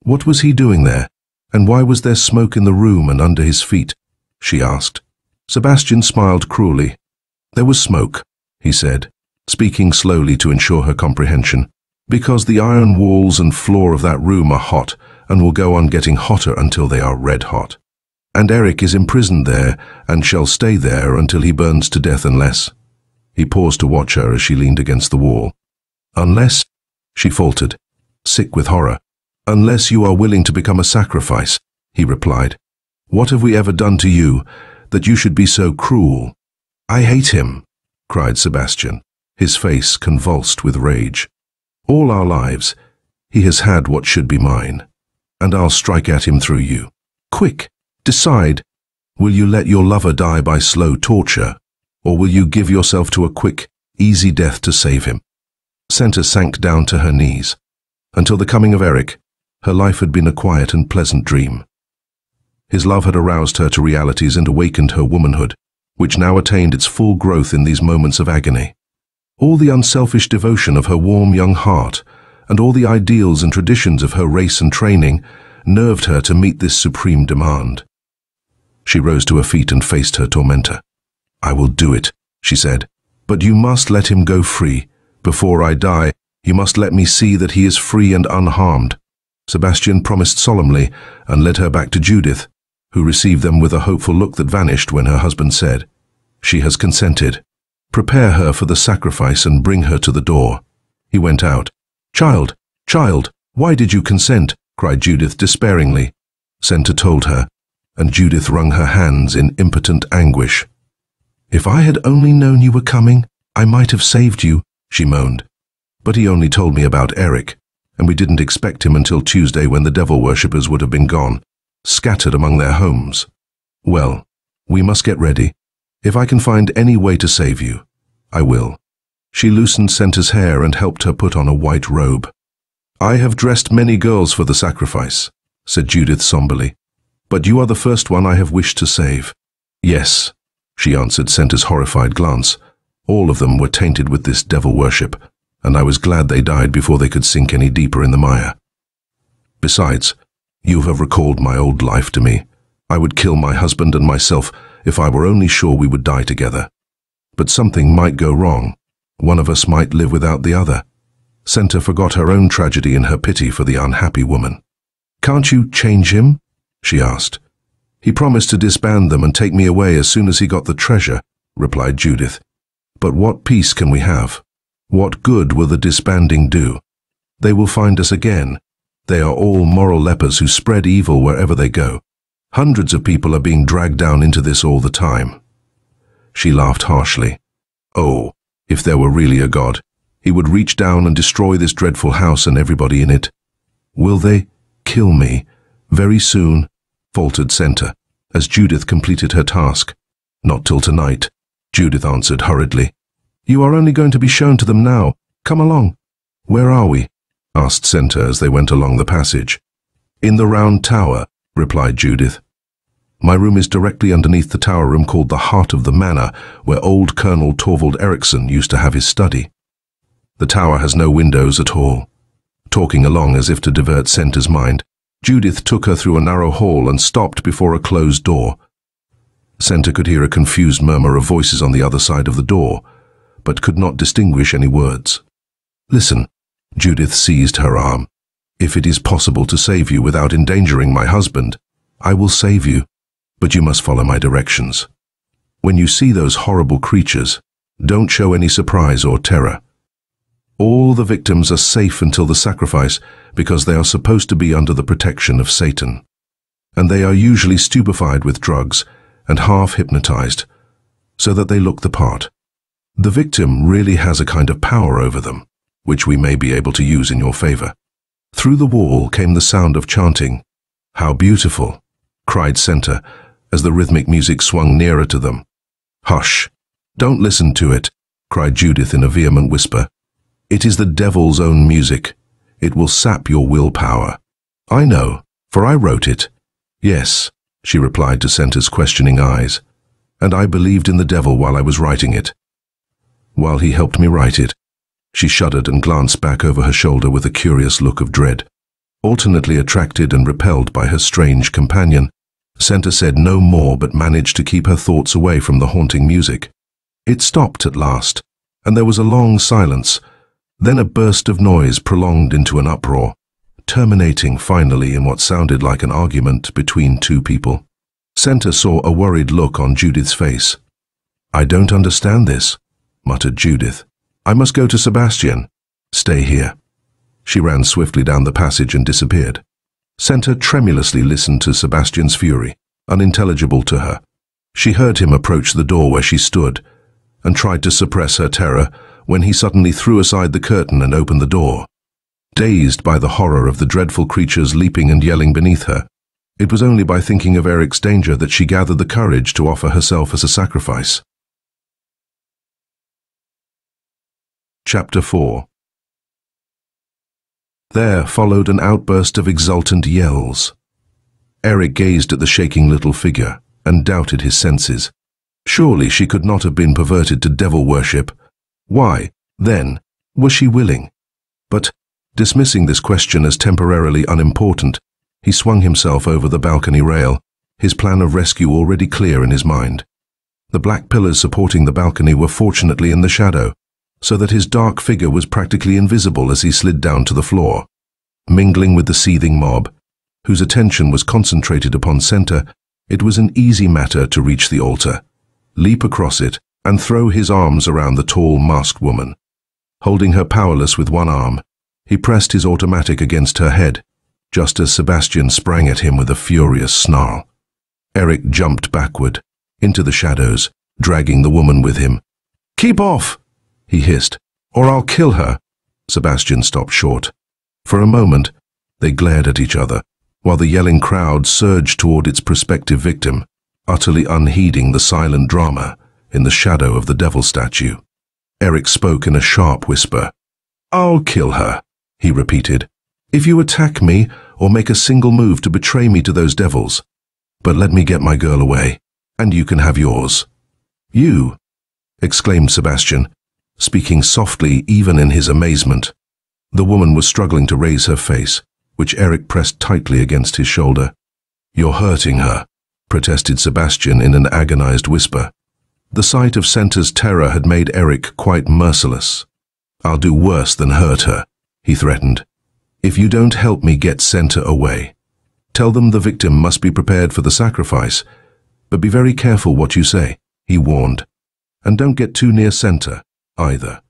What was he doing there, and why was there smoke in the room and under his feet? She asked. Sebastian smiled cruelly. "There was smoke," he said, speaking slowly to ensure her comprehension, "because the iron walls and floor of that room are hot and will go on getting hotter until they are red hot. And Eric is imprisoned there and shall stay there until he burns to death unless—" He paused to watch her as she leaned against the wall. "Unless," she faltered, sick with horror. "Unless you are willing to become a sacrifice," he replied. "What have we ever done to you that you should be so cruel?" "I hate him," cried Sebastian, his face convulsed with rage. "All our lives, he has had what should be mine, and I'll strike at him through you. Quick, decide. Will you let your lover die by slow torture, or will you give yourself to a quick, easy death to save him?" Senta sank down to her knees. Until the coming of Eric, her life had been a quiet and pleasant dream. His love had aroused her to realities and awakened her womanhood, which now attained its full growth in these moments of agony. All the unselfish devotion of her warm young heart, and all the ideals and traditions of her race and training, nerved her to meet this supreme demand. She rose to her feet and faced her tormentor. "I will do it," she said, "but you must let him go free. Before I die, you must let me see that he is free and unharmed." Sebastian promised solemnly and led her back to Judith, who received them with a hopeful look that vanished when her husband said, "She has consented. Prepare her for the sacrifice and bring her to the door." He went out. "Child, child, why did you consent?" cried Judith despairingly. Senta told her, and Judith wrung her hands in impotent anguish. "If I had only known you were coming, I might have saved you," she moaned. "But he only told me about Eric, and we didn't expect him until Tuesday when the devil worshippers would have been gone, scattered among their homes. Well, we must get ready. If I can find any way to save you, I will." She loosened Senta's hair and helped her put on a white robe. "I have dressed many girls for the sacrifice," said Judith somberly, "but you are the first one I have wished to save." "Yes," she answered Senta's horrified glance. "All of them were tainted with this devil worship, and I was glad they died before they could sink any deeper in the mire. Besides, you have recalled my old life to me. I would kill my husband and myself if I were only sure we would die together. But something might go wrong. One of us might live without the other." Senta forgot her own tragedy in her pity for the unhappy woman. "Can't you change him?" she asked. "He promised to disband them and take me away as soon as he got the treasure," replied Judith. "But what peace can we have? What good will the disbanding do? They will find us again. They are all moral lepers who spread evil wherever they go. Hundreds of people are being dragged down into this all the time." She laughed harshly. "Oh, if there were really a God, he would reach down and destroy this dreadful house and everybody in it." "Will they kill me very soon?" faltered Senta, as Judith completed her task. "Not till tonight," Judith answered hurriedly. "You are only going to be shown to them now. Come along." "Where are we?" asked Senta as they went along the passage. "In the round tower," replied Judith. "My room is directly underneath the tower room called the Heart of the Manor, where old Colonel Torvald Eriksson used to have his study. The tower has no windows at all." Talking along as if to divert Senta's mind, Judith took her through a narrow hall and stopped before a closed door. Senta could hear a confused murmur of voices on the other side of the door, but could not distinguish any words. "Listen," Judith seized her arm. "If it is possible to save you without endangering my husband, I will save you, but you must follow my directions. When you see those horrible creatures, don't show any surprise or terror. All the victims are safe until the sacrifice because they are supposed to be under the protection of Satan. And they are usually stupefied with drugs and half hypnotized, so that they look the part. The victim really has a kind of power over them, which we may be able to use in your favor." Through the wall came the sound of chanting. "How beautiful!" cried Senta as the rhythmic music swung nearer to them. "Hush! Don't listen to it," cried Judith in a vehement whisper. "It is the devil's own music. It will sap your willpower." "I know, for I wrote it." "Yes," she replied to Senta's questioning eyes, "and I believed in the devil while I was writing it." "While he helped me write it." She shuddered and glanced back over her shoulder with a curious look of dread. Alternately attracted and repelled by her strange companion, Senta said no more but managed to keep her thoughts away from the haunting music. It stopped at last, and there was a long silence, then a burst of noise prolonged into an uproar, terminating finally in what sounded like an argument between two people. Senta saw a worried look on Judith's face. "I don't understand this," muttered Judith. "I must go to Sebastian. Stay here." She ran swiftly down the passage and disappeared. Senta tremulously listened to Sebastian's fury, unintelligible to her. She heard him approach the door where she stood, and tried to suppress her terror when he suddenly threw aside the curtain and opened the door. Dazed by the horror of the dreadful creatures leaping and yelling beneath her, it was only by thinking of Eric's danger that she gathered the courage to offer herself as a sacrifice. Chapter 4. There followed an outburst of exultant yells. Eric gazed at the shaking little figure and doubted his senses. Surely she could not have been perverted to devil worship. Why, then, was she willing? But, dismissing this question as temporarily unimportant, he swung himself over the balcony rail, his plan of rescue already clear in his mind. The black pillars supporting the balcony were fortunately in the shadow, so that his dark figure was practically invisible as he slid down to the floor. Mingling with the seething mob, whose attention was concentrated upon Center, it was an easy matter to reach the altar, leap across it, and throw his arms around the tall, masked woman. Holding her powerless with one arm, he pressed his automatic against her head, just as Sebastian sprang at him with a furious snarl. Eric jumped backward, into the shadows, dragging the woman with him. "Keep off!" he hissed, "or I'll kill her." Sebastian stopped short. For a moment, they glared at each other, while the yelling crowd surged toward its prospective victim, utterly unheeding the silent drama in the shadow of the devil statue. Eric spoke in a sharp whisper. "I'll kill her," he repeated, "if you attack me or make a single move to betray me to those devils. But let me get my girl away, and you can have yours." "You?" exclaimed Sebastian, speaking softly even in his amazement. The woman was struggling to raise her face, which Eric pressed tightly against his shoulder. "You're hurting her," protested Sebastian in an agonized whisper. The sight of Center's terror had made Eric quite merciless. "I'll do worse than hurt her," he threatened. "If you don't help me get Center away. Tell them the victim must be prepared for the sacrifice, but be very careful what you say," he warned. "And don't get too near Center, either."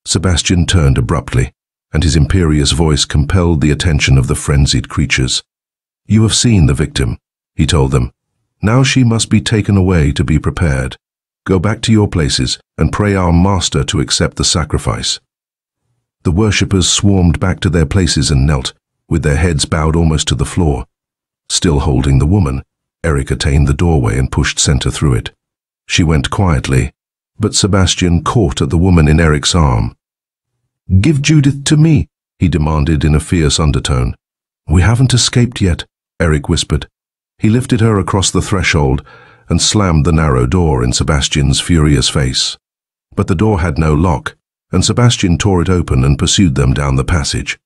Sebastian turned abruptly, and his imperious voice compelled the attention of the frenzied creatures. "You have seen the victim," he told them. "Now she must be taken away to be prepared. Go back to your places and pray our master to accept the sacrifice." The worshippers swarmed back to their places and knelt, with their heads bowed almost to the floor. Still holding the woman, Eric attained the doorway and pushed Center through it. She went quietly, but Sebastian caught at the woman in Eric's arm. "Give Judith to me," he demanded in a fierce undertone. "We haven't escaped yet," Eric whispered. He lifted her across the threshold and slammed the narrow door in Sebastian's furious face. But the door had no lock, and Sebastian tore it open and pursued them down the passage.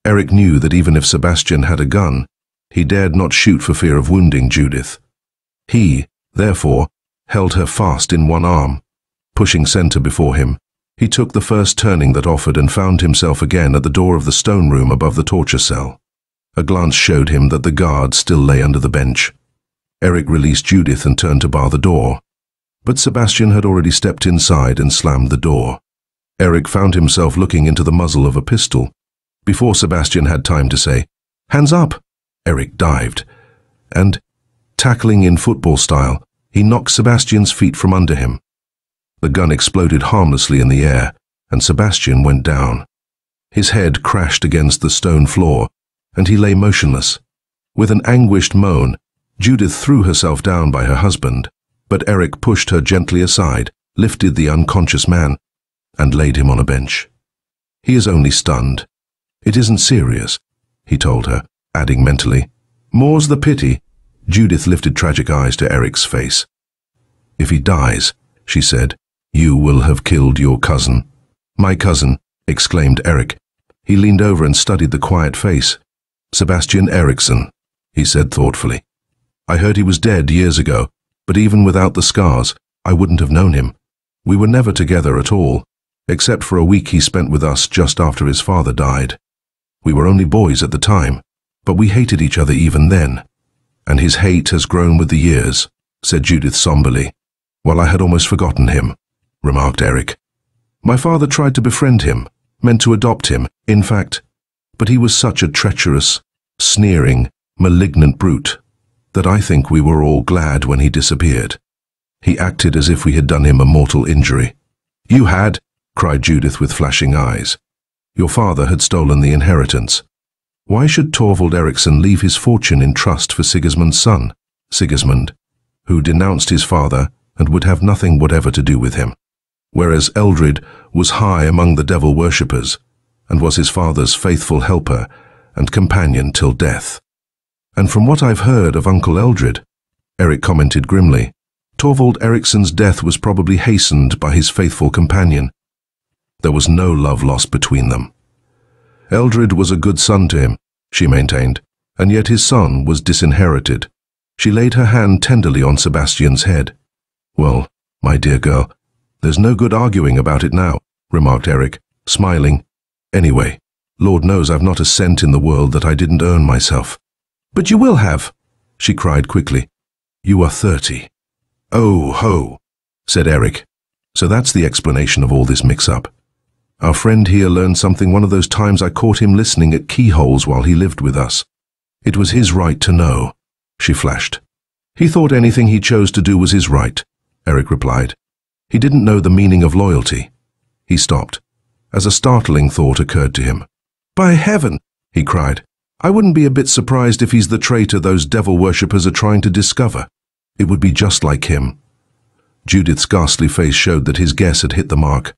Eric knew that even if Sebastian had a gun, he dared not shoot for fear of wounding Judith. He, therefore, held her fast in one arm. Pushing Center before him, he took the first turning that offered and found himself again at the door of the stone room above the torture cell. A glance showed him that the guard still lay under the bench. Eric released Judith and turned to bar the door, but Sebastian had already stepped inside and slammed the door. Eric found himself looking into the muzzle of a pistol. Before Sebastian had time to say, "Hands up!" Eric dived, and, tackling in football style, he knocked Sebastian's feet from under him. The gun exploded harmlessly in the air, and Sebastian went down. His head crashed against the stone floor, and he lay motionless. With an anguished moan, Judith threw herself down by her husband, but Eric pushed her gently aside, lifted the unconscious man, and laid him on a bench. "He is only stunned. It isn't serious," he told her, adding mentally, "More's the pity." Judith lifted tragic eyes to Eric's face. "If he dies," she said, "you will have killed your cousin." "My cousin," exclaimed Eric. He leaned over and studied the quiet face. "Sebastian Eriksson," he said thoughtfully. "I heard he was dead years ago, but even without the scars, I wouldn't have known him. We were never together at all, except for a week he spent with us just after his father died. We were only boys at the time, but we hated each other even then. And his hate has grown with the years," said Judith somberly. "Well, I had almost forgotten him," remarked Eric. "My father tried to befriend him, meant to adopt him, in fact, but he was such a treacherous, sneering, malignant brute that I think we were all glad when he disappeared. He acted as if we had done him a mortal injury." "You had," cried Judith with flashing eyes. "Your father had stolen the inheritance. Why should Torvald Eriksson leave his fortune in trust for Sigismund's son, Sigismund, who denounced his father and would have nothing whatever to do with him? Whereas Eldred was high among the devil worshippers, and was his father's faithful helper and companion till death. And from what I've heard of Uncle Eldred, Eric commented grimly, Torvald Eriksson's death was probably hastened by his faithful companion. There was no love lost between them. Eldred was a good son to him, she maintained, and yet his son was disinherited. She laid her hand tenderly on Sebastian's head. Well, my dear girl, there's no good arguing about it now, remarked Eric, smiling. Anyway, Lord knows I've not a cent in the world that I didn't earn myself. But you will have, she cried quickly. You are 30. Oh, ho, said Eric. So that's the explanation of all this mix-up. Our friend here learned something one of those times I caught him listening at keyholes while he lived with us. It was his right to know, she flashed. He thought anything he chose to do was his right, Eric replied. He didn't know the meaning of loyalty. He stopped, as a startling thought occurred to him. By heaven, he cried, I wouldn't be a bit surprised if he's the traitor those devil worshippers are trying to discover. It would be just like him. Judith's ghastly face showed that his guess had hit the mark.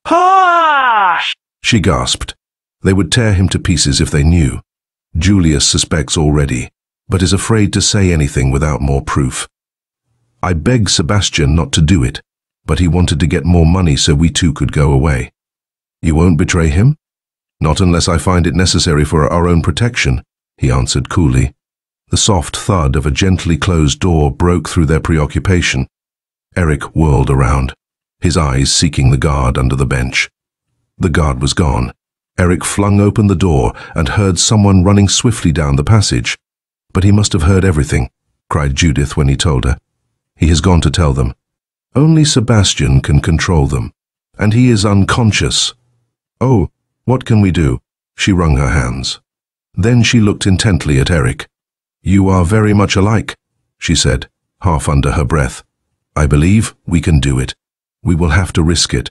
Hush! She gasped. They would tear him to pieces if they knew. Julius suspects already, but is afraid to say anything without more proof. I begged Sebastian not to do it, but he wanted to get more money so we two could go away. You won't betray him? Not unless I find it necessary for our own protection, he answered coolly. The soft thud of a gently closed door broke through their preoccupation. Eric whirled around, his eyes seeking the guard under the bench. The guard was gone. Eric flung open the door and heard someone running swiftly down the passage. But he must have heard everything, cried Judith when he told her. He has gone to tell them. Only Sebastian can control them, and he is unconscious. Oh, what can we do? She wrung her hands. Then she looked intently at Eric. You are very much alike, she said, half under her breath. I believe we can do it. We will have to risk it.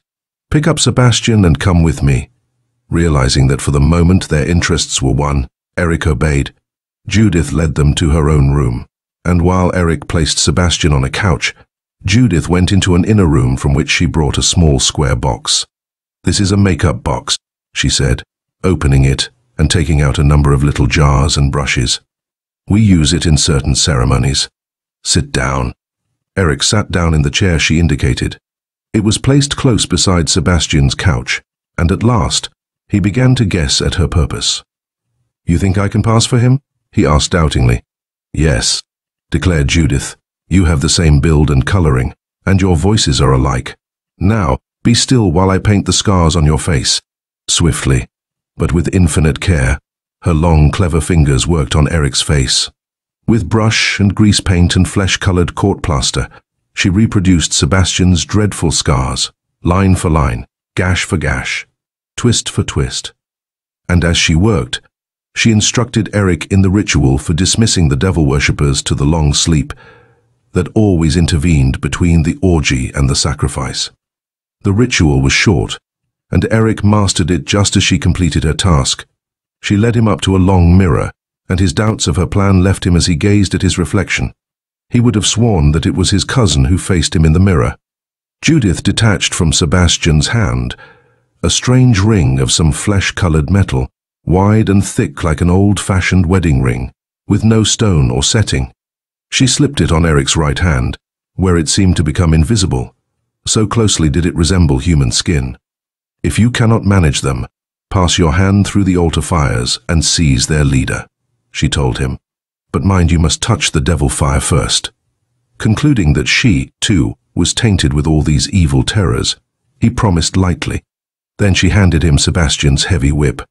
Pick up Sebastian and come with me. Realizing that for the moment their interests were one, Eric obeyed. Judith led them to her own room, and while Eric placed Sebastian on a couch, Judith went into an inner room from which she brought a small square box. This is a makeup box, she said, opening it and taking out a number of little jars and brushes. We use it in certain ceremonies. Sit down. Eric sat down in the chair she indicated. It was placed close beside Sebastian's couch, and at last, he began to guess at her purpose. You think I can pass for him? He asked doubtingly. Yes, declared Judith. You have the same build and coloring, and your voices are alike. Now, be still while I paint the scars on your face. Swiftly, but with infinite care, her long, clever fingers worked on Eric's face. With brush and grease paint and flesh-colored court plaster, she reproduced Sebastian's dreadful scars, line for line, gash for gash, twist for twist. And as she worked, she instructed Eric in the ritual for dismissing the devil worshippers to the long sleep that always intervened between the orgy and the sacrifice. The ritual was short, and Eric mastered it just as she completed her task. She led him up to a long mirror, and his doubts of her plan left him as he gazed at his reflection. He would have sworn that it was his cousin who faced him in the mirror. Judith detached from Sebastian's hand a strange ring of some flesh-colored metal, wide and thick like an old-fashioned wedding ring, with no stone or setting. She slipped it on Eric's right hand, where it seemed to become invisible. So closely did it resemble human skin. If you cannot manage them, pass your hand through the altar fires and seize their leader, she told him. But mind you must touch the devil fire first. Concluding that she, too, was tainted with all these evil terrors, he promised lightly. Then she handed him Sebastian's heavy whip.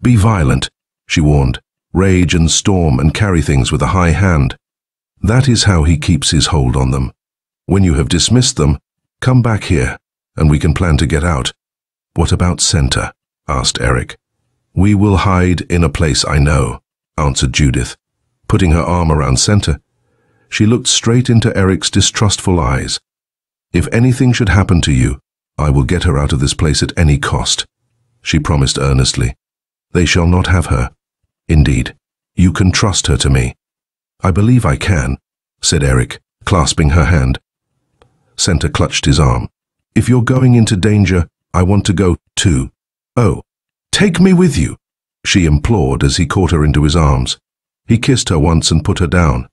Be violent, she warned. Rage and storm and carry things with a high hand. That is how he keeps his hold on them. When you have dismissed them, come back here, and we can plan to get out. What about Center? Asked Eric. We will hide in a place I know, answered Judith, putting her arm around Center. She looked straight into Eric's distrustful eyes. If anything should happen to you, I will get her out of this place at any cost, she promised earnestly. They shall not have her. Indeed, you can trust her to me. I believe I can, said Eric, clasping her hand. Center clutched his arm. If you're going into danger, I want to go too. Oh, Take me with you, she implored as he caught her into his arms. He kissed her once and put her down.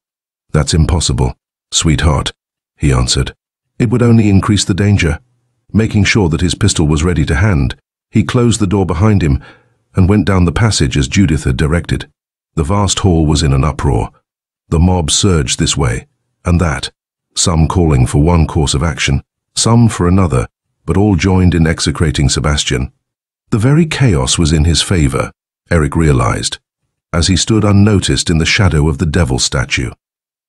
That's impossible, sweetheart, he answered. It would only increase the danger. Making sure that his pistol was ready to hand, he closed the door behind him and went down the passage as Judith had directed. The vast hall was in an uproar. The mob surged this way and that, some calling for one course of action, some for another, but all joined in execrating Sebastian. The very chaos was in his favor, Eric realized, as he stood unnoticed in the shadow of the devil statue.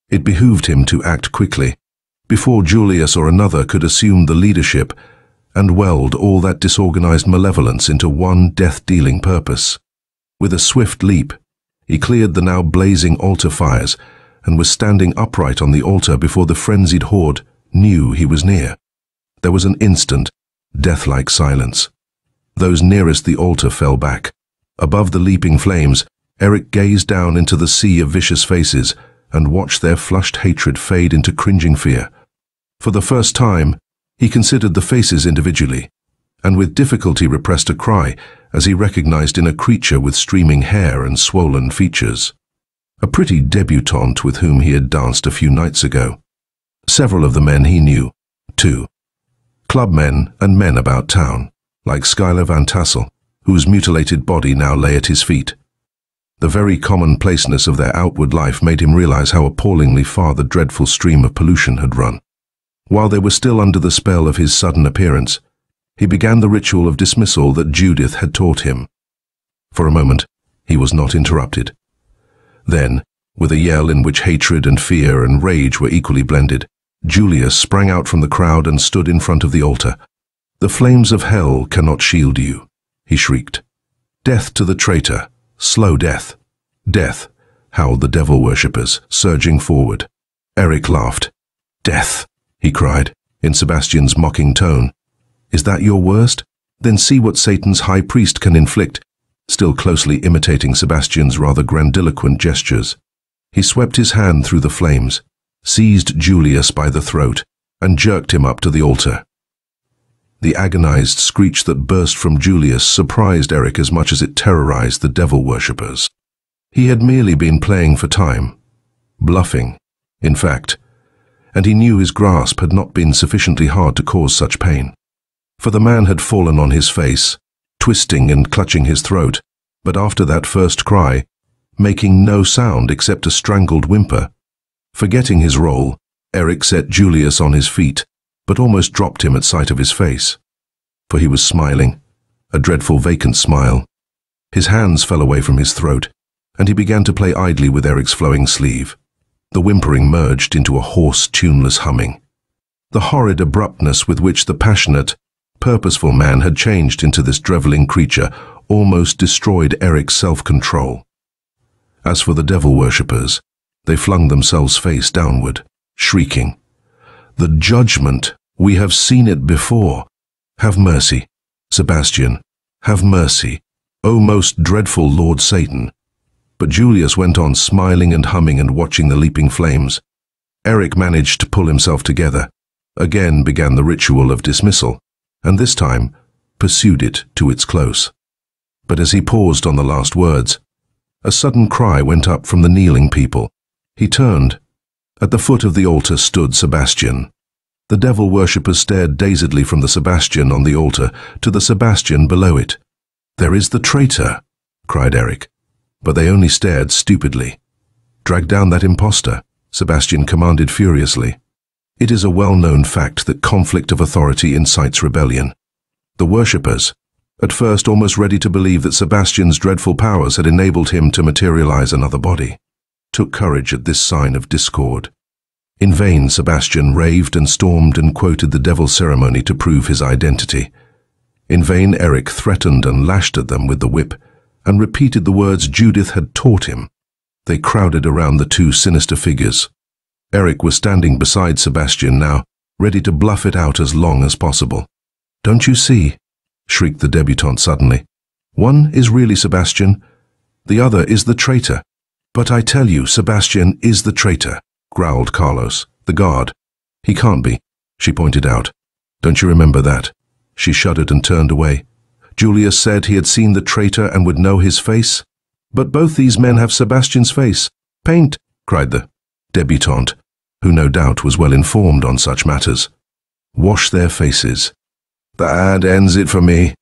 It behooved him to act quickly, before Julius or another could assume the leadership and weld all that disorganized malevolence into one death-dealing purpose. With a swift leap, he cleared the now blazing altar fires and was standing upright on the altar before the frenzied horde knew he was near. There was an instant, death-like silence. Those nearest the altar fell back. Above the leaping flames, Eric gazed down into the sea of vicious faces and watched their flushed hatred fade into cringing fear. For the first time, he considered the faces individually, and with difficulty repressed a cry as he recognized in a creature with streaming hair and swollen features. A pretty debutante with whom he had danced a few nights ago. Several of the men he knew, too. Clubmen and men about town, like Schuyler Van Tassel, whose mutilated body now lay at his feet. The very commonplaceness of their outward life made him realize how appallingly far the dreadful stream of pollution had run. While they were still under the spell of his sudden appearance, he began the ritual of dismissal that Judith had taught him. For a moment, he was not interrupted. Then, with a yell in which hatred and fear and rage were equally blended, Julius sprang out from the crowd and stood in front of the altar. "The flames of hell cannot shield you," he shrieked. "Death to the traitor, slow death. Death," howled the devil worshippers, surging forward. Eric laughed. "Death," he cried, in Sebastian's mocking tone. "Is that your worst? Then see what Satan's high priest can inflict," still closely imitating Sebastian's rather grandiloquent gestures. He swept his hand through the flames, seized Julius by the throat, and jerked him up to the altar. The agonized screech that burst from Julius surprised Eric as much as it terrorized the devil worshippers. He had merely been playing for time, bluffing, in fact, and he knew his grasp had not been sufficiently hard to cause such pain. For the man had fallen on his face, twisting and clutching his throat, but after that first cry, making no sound except a strangled whimper. Forgetting his role, Eric set Julius on his feet, but almost dropped him at sight of his face. For he was smiling, a dreadful vacant smile. His hands fell away from his throat, and he began to play idly with Eric's flowing sleeve. The whimpering merged into a hoarse, tuneless humming. The horrid abruptness with which the passionate, purposeful man had changed into this driveling creature almost destroyed Eric's self-control. As for the devil worshippers, they flung themselves face downward, shrieking, "The judgment! We have seen it before! Have mercy, Sebastian! Have mercy, O most dreadful Lord Satan!" But Julius went on smiling and humming and watching the leaping flames. Eric managed to pull himself together, again began the ritual of dismissal, and this time pursued it to its close. But as he paused on the last words, a sudden cry went up from the kneeling people. He turned. At the foot of the altar stood Sebastian. The devil worshippers stared dazedly from the Sebastian on the altar to the Sebastian below it. "There is the traitor," cried Eric. But they only stared stupidly. "Drag down that impostor," Sebastian commanded furiously. It is a well-known fact that conflict of authority incites rebellion. The worshippers, at first almost ready to believe that Sebastian's dreadful powers had enabled him to materialize another body, took courage at this sign of discord. In vain Sebastian raved and stormed and quoted the devil's ceremony to prove his identity. In vain Eric threatened and lashed at them with the whip, and repeated the words Judith had taught him. They crowded around the two sinister figures. Eric was standing beside Sebastian now, ready to bluff it out as long as possible. "Don't you see?" shrieked the debutante suddenly. "One is really Sebastian, the other is the traitor." "But I tell you, Sebastian is the traitor," growled Carlos, the guard. "He can't be," she pointed out. "Don't you remember that?" She shuddered and turned away. Julius said he had seen the traitor and would know his face. But both these men have Sebastian's face. Paint, cried the debutante, who no doubt was well informed on such matters. Wash their faces. That ends it for me,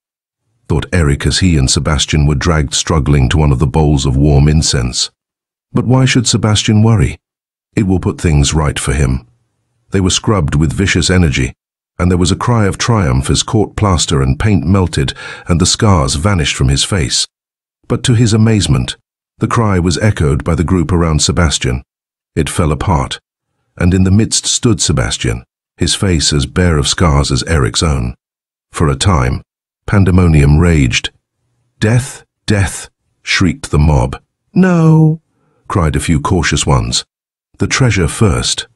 thought Eric as he and Sebastian were dragged struggling to one of the bowls of warm incense. But why should Sebastian worry? It will put things right for him. They were scrubbed with vicious energy, and there was a cry of triumph as court plaster and paint melted and the scars vanished from his face. But to his amazement, the cry was echoed by the group around Sebastian. It fell apart, and in the midst stood Sebastian, his face as bare of scars as Eric's own. For a time, pandemonium raged. Death, death, shrieked the mob. No, cried a few cautious ones. The treasure first.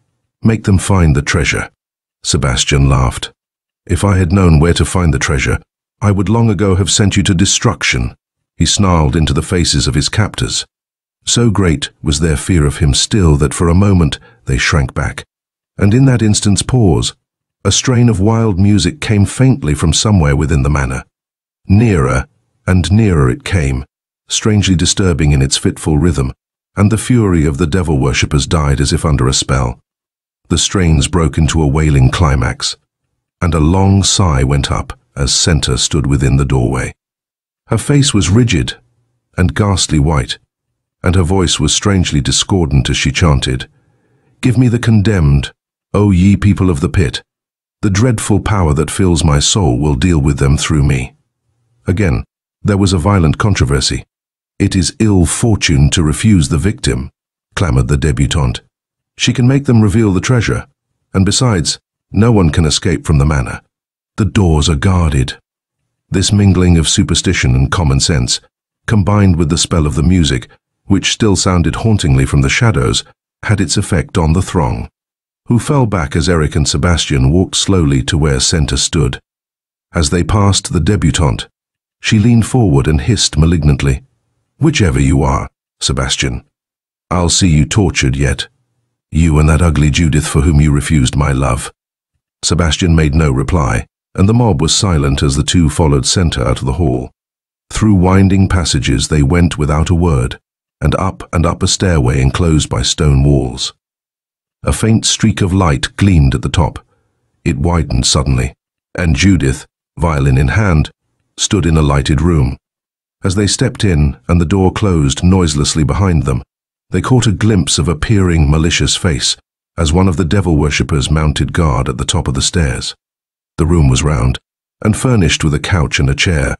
Make them find the treasure. Sebastian laughed. If I had known where to find the treasure, I would long ago have sent you to destruction. He snarled into the faces of his captors. So great was their fear of him still that for a moment they shrank back. And in that instant's pause, a strain of wild music came faintly from somewhere within the manor. Nearer and nearer it came, strangely disturbing in its fitful rhythm, and the fury of the devil worshippers died as if under a spell. The strains broke into a wailing climax, and a long sigh went up as Center stood within the doorway. Her face was rigid and ghastly white, and her voice was strangely discordant as she chanted, "Give me the condemned, O ye people of the pit. The dreadful power that fills my soul will deal with them through me." Again, there was a violent controversy. "It is ill fortune to refuse the victim," clamored the debutante. "She can make them reveal the treasure, and besides, no one can escape from the manor. The doors are guarded." This mingling of superstition and common sense, combined with the spell of the music, which still sounded hauntingly from the shadows, had its effect on the throng, who fell back as Eric and Sebastian walked slowly to where Center stood. As they passed the debutante, she leaned forward and hissed malignantly, "Whichever you are, Sebastian, I'll see you tortured yet. You and that ugly Judith for whom you refused my love." Sebastian made no reply, and the mob was silent as the two followed Center out of the hall. Through winding passages they went without a word, and up a stairway enclosed by stone walls. A faint streak of light gleamed at the top. It widened suddenly, and Judith, violin in hand, stood in a lighted room. As they stepped in and the door closed noiselessly behind them, they caught a glimpse of a peering, malicious face as one of the devil worshippers mounted guard at the top of the stairs. The room was round and furnished with a couch and a chair.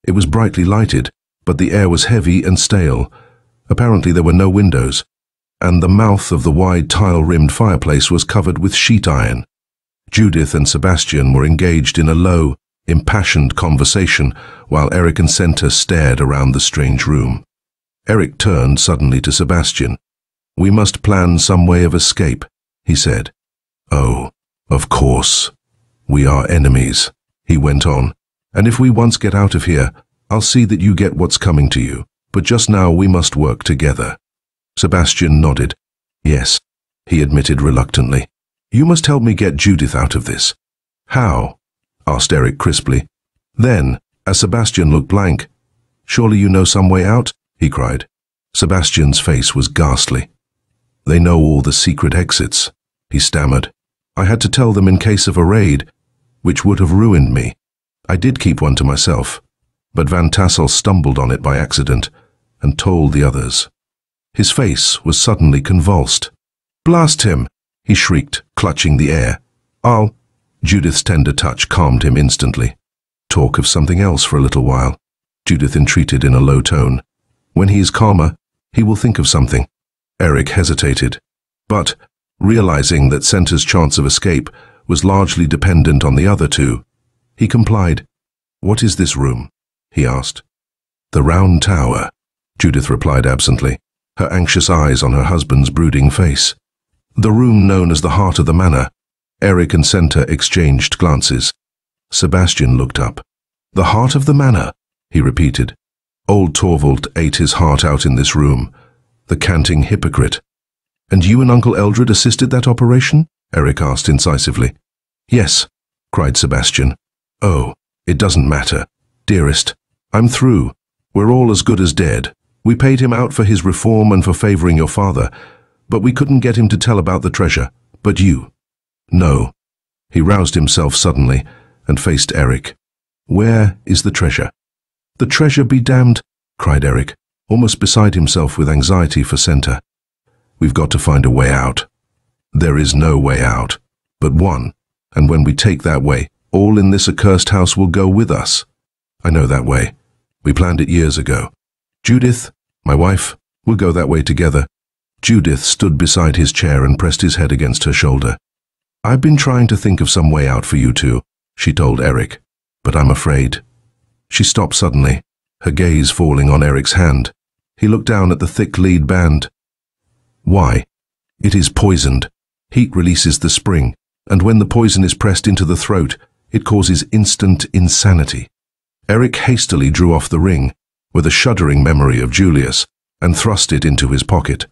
It was brightly lighted, but the air was heavy and stale. Apparently there were no windows, and the mouth of the wide tile-rimmed fireplace was covered with sheet iron. Judith and Sebastian were engaged in a low, impassioned conversation while Eric and Center stared around the strange room. Eric turned suddenly to Sebastian. "We must plan some way of escape," he said. "Oh, of course. We are enemies," he went on, "and if we once get out of here, I'll see that you get what's coming to you, but just now we must work together." Sebastian nodded. "Yes," he admitted reluctantly. "You must help me get Judith out of this." "How?" asked Eric crisply. Then, as Sebastian looked blank, "Surely you know some way out?" he cried. Sebastian's face was ghastly. "They know all the secret exits," he stammered. "I had to tell them in case of a raid, which would have ruined me. I did keep one to myself, but Van Tassel stumbled on it by accident and told the others." His face was suddenly convulsed. "Blast him!" he shrieked, clutching the air. Judith's tender touch calmed him instantly. "Talk of something else for a little while," Judith entreated in a low tone. "When he is calmer, he will think of something." Eric hesitated, but, realizing that Center's chance of escape was largely dependent on the other two, he complied. "What is this room?" he asked. "The Round Tower," Judith replied absently, her anxious eyes on her husband's brooding face. "The room known as the heart of the manor." Eric and Center exchanged glances. Sebastian looked up. "The heart of the manor," he repeated. "Old Torvald ate his heart out in this room, the canting hypocrite." "And you and Uncle Eldred assisted that operation?" Eric asked incisively. "Yes," cried Sebastian. "Oh, it doesn't matter. Dearest, I'm through. We're all as good as dead. We paid him out for his reform and for favoring your father, but we couldn't get him to tell about the treasure. But you. No. He roused himself suddenly and faced Eric. Where is the treasure? The treasure be damned, cried Eric, almost beside himself with anxiety for Center. We've got to find a way out. There is no way out, but one, and when we take that way, all in this accursed house will go with us. I know that way. We planned it years ago. Judith, my wife, will go that way together. Judith stood beside his chair and pressed his head against her shoulder. I've been trying to think of some way out for you two, she told Eric, but I'm afraid. She stopped suddenly, her gaze falling on Eric's hand. He looked down at the thick lead band. Why? It is poisoned. Heat releases the spring, and when the poison is pressed into the throat, it causes instant insanity. Eric hastily drew off the ring, with a shuddering memory of Julius, and thrust it into his pocket.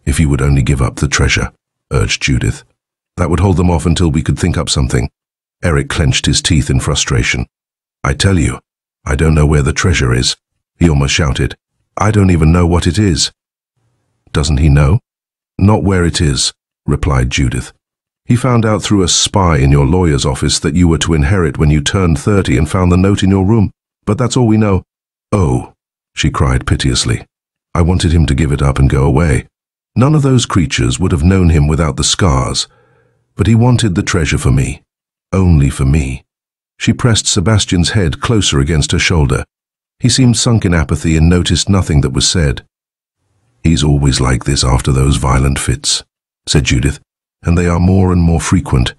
If you would only give up the treasure, urged Judith. That would hold them off until we could think up something. Eric clenched his teeth in frustration. I tell you, I don't know where the treasure is, he almost shouted. I don't even know what it is. Doesn't he know? Not where it is, replied Judith. He found out through a spy in your lawyer's office that you were to inherit when you turned 30 and found the note in your room, but that's all we know. Oh, she cried piteously. I wanted him to give it up and go away. None of those creatures would have known him without the scars, but he wanted the treasure for me, only for me. She pressed Sebastian's head closer against her shoulder. He seemed sunk in apathy and noticed nothing that was said. He's always like this after those violent fits, said Judith, and they are more and more frequent.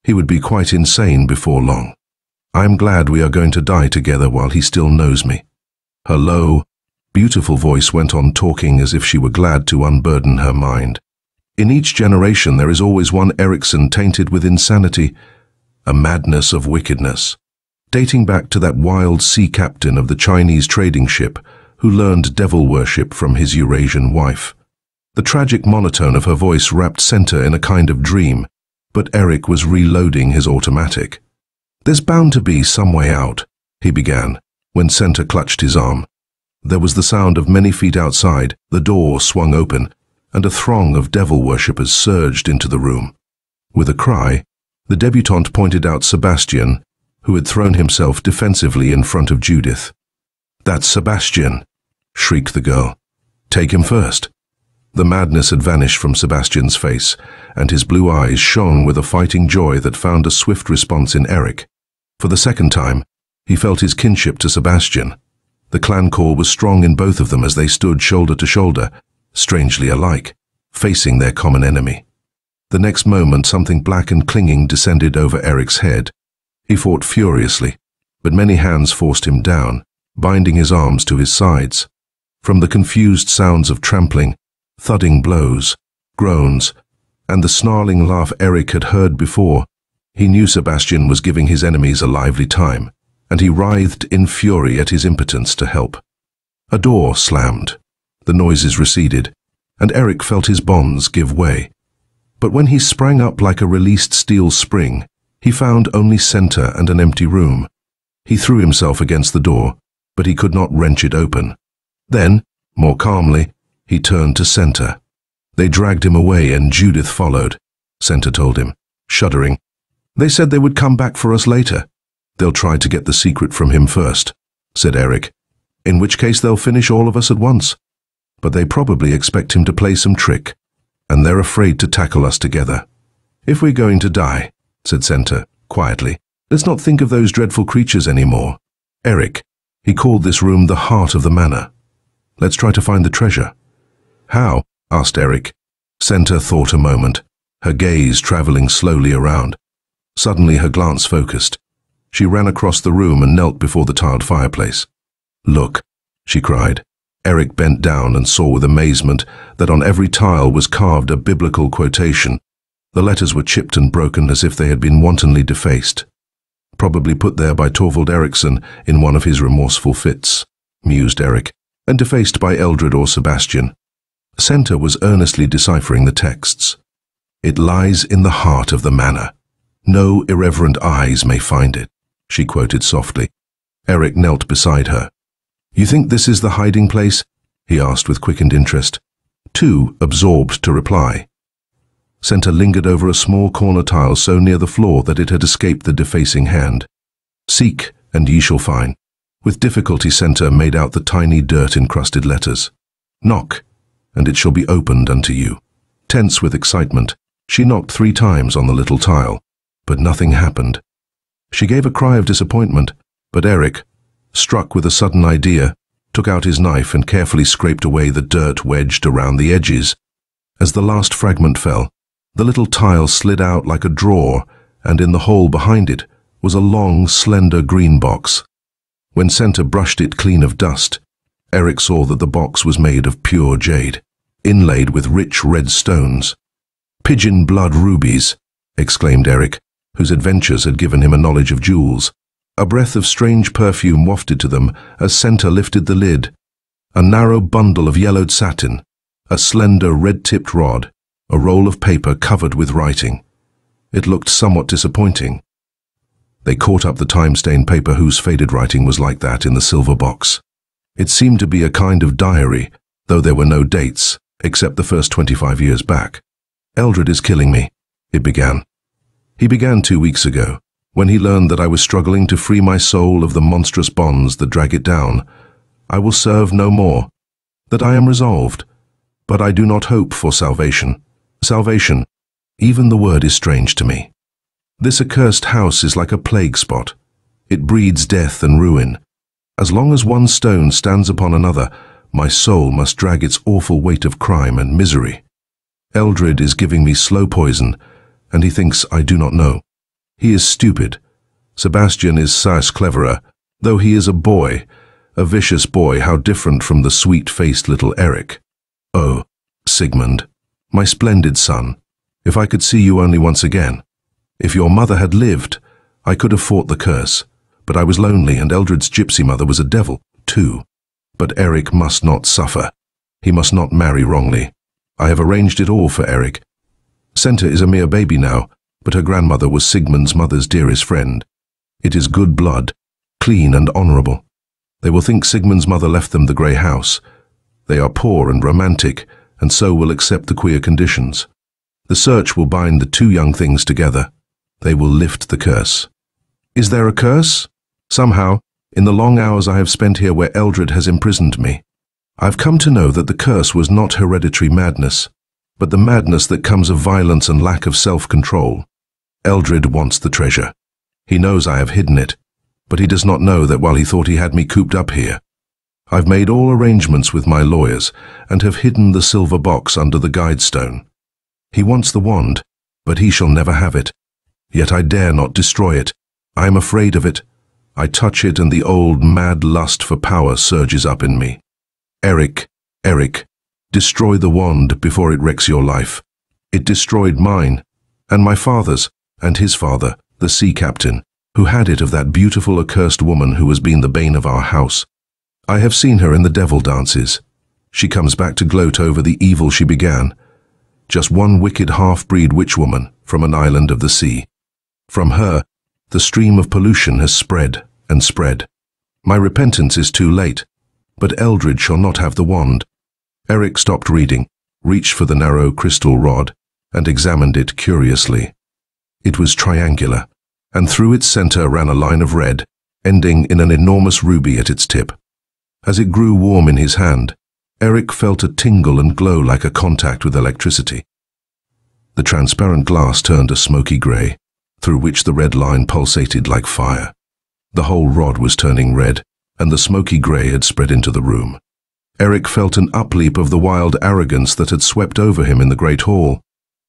He would be quite insane before long. I'm glad we are going to die together while he still knows me. Her low, beautiful voice went on talking as if she were glad to unburden her mind. In each generation there is always one Erickson tainted with insanity, a madness of wickedness, dating back to that wild sea captain of the Chinese trading ship who learned devil worship from his Eurasian wife. The tragic monotone of her voice wrapped Center in a kind of dream, but Eric was reloading his automatic. There's bound to be some way out, he began, when Center clutched his arm. There was the sound of many feet outside, the door swung open, and a throng of devil worshippers surged into the room. With a cry, the debutante pointed out Sebastian, who had thrown himself defensively in front of Judith. That's Sebastian, shrieked the girl. Take him first. The madness had vanished from Sebastian's face, and his blue eyes shone with a fighting joy that found a swift response in Eric. For the second time, he felt his kinship to Sebastian. The clan core was strong in both of them as they stood shoulder to shoulder, strangely alike, facing their common enemy. The next moment something black and clinging descended over Eric's head. He fought furiously, but many hands forced him down, binding his arms to his sides. From the confused sounds of trampling, thudding blows, groans, and the snarling laugh Eric had heard before, he knew Sebastian was giving his enemies a lively time, and he writhed in fury at his impotence to help. A door slammed. The noises receded, and Eric felt his bonds give way. But when he sprang up like a released steel spring, he found only Center and an empty room. He threw himself against the door, but he could not wrench it open. Then, more calmly, he turned to Center. They dragged him away and Judith followed, Center told him, shuddering. They said they would come back for us later. They'll try to get the secret from him first, said Eric, in which case they'll finish all of us at once. But they probably expect him to play some trick, and they're afraid to tackle us together. If we're going to die, said Center, quietly, let's not think of those dreadful creatures anymore. Eric, he called this room the heart of the manor. Let's try to find the treasure. How? Asked Eric. Center thought a moment, her gaze traveling slowly around. Suddenly her glance focused. She ran across the room and knelt before the tiled fireplace. Look, she cried. Eric bent down and saw with amazement that on every tile was carved a biblical quotation. The letters were chipped and broken as if they had been wantonly defaced. Probably put there by Torvald Eriksson in one of his remorseful fits, mused Eric, and defaced by Eldred or Sebastian. Center was earnestly deciphering the texts. It lies in the heart of the manor. No irreverent eyes may find it, she quoted softly. Eric knelt beside her. "You think this is the hiding place?" he asked with quickened interest, too absorbed to reply. Senta lingered over a small corner tile so near the floor that it had escaped the defacing hand. "Seek, and ye shall find." With difficulty Senta made out the tiny dirt-encrusted letters. "Knock, and it shall be opened unto you." Tense with excitement, she knocked 3 times on the little tile, but nothing happened. She gave a cry of disappointment, but Eric, struck with a sudden idea, took out his knife and carefully scraped away the dirt wedged around the edges. As the last fragment fell, the little tile slid out like a drawer, and in the hole behind it was a long, slender green box. When Senta brushed it clean of dust, Eric saw that the box was made of pure jade, inlaid with rich red stones. "Pigeon blood rubies," exclaimed Eric, whose adventures had given him a knowledge of jewels. A breath of strange perfume wafted to them as Senta lifted the lid. A narrow bundle of yellowed satin, a slender red-tipped rod, a roll of paper covered with writing. It looked somewhat disappointing. They caught up the time-stained paper whose faded writing was like that in the silver box. It seemed to be a kind of diary, though there were no dates, except the first 25 years back. "Eldred is killing me," it began. "He began 2 weeks ago, when he learned that I was struggling to free my soul of the monstrous bonds that drag it down. I will serve no more, that I am resolved, but I do not hope for salvation. Salvation, even the word is strange to me. This accursed house is like a plague spot. It breeds death and ruin. As long as one stone stands upon another, my soul must drag its awful weight of crime and misery. Eldred is giving me slow poison, and he thinks I do not know. He is stupid. Sebastian is scarce cleverer, though he is a boy, a vicious boy, how different from the sweet-faced little Eric. Oh, Sigmund, my splendid son, if I could see you only once again. If your mother had lived, I could have fought the curse, but I was lonely, and Eldred's gypsy mother was a devil, too. But Eric must not suffer. He must not marry wrongly. I have arranged it all for Eric. Senta is a mere baby now, but her grandmother was Sigmund's mother's dearest friend. It is good blood, clean and honorable. They will think Sigmund's mother left them the grey house. They are poor and romantic, and so will accept the queer conditions. The search will bind the 2 young things together. They will lift the curse. Is there a curse? Somehow, in the long hours I have spent here where Eldred has imprisoned me, I've come to know that the curse was not hereditary madness, but the madness that comes of violence and lack of self-control. Eldred wants the treasure. He knows I have hidden it, but he does not know that while he thought he had me cooped up here, I've made all arrangements with my lawyers and have hidden the silver box under the guidestone. He wants the wand, but he shall never have it. Yet I dare not destroy it. I am afraid of it. I touch it and the old mad lust for power surges up in me. Eric, Eric, destroy the wand before it wrecks your life. It destroyed mine, and my father's, and his father, the sea captain, who had it of that beautiful accursed woman who has been the bane of our house. I have seen her in the devil dances. She comes back to gloat over the evil she began. Just one wicked half-breed witch-woman from an island of the sea. From her, the stream of pollution has spread and spread. My repentance is too late, but Eldred shall not have the wand. Eric stopped reading, reached for the narrow crystal rod, and examined it curiously. It was triangular, and through its center ran a line of red, ending in an enormous ruby at its tip. As it grew warm in his hand, Eric felt a tingle and glow like a contact with electricity. The transparent glass turned a smoky grey, through which the red line pulsated like fire. The whole rod was turning red, and the smoky grey had spread into the room. Eric felt an upleap of the wild arrogance that had swept over him in the great hall.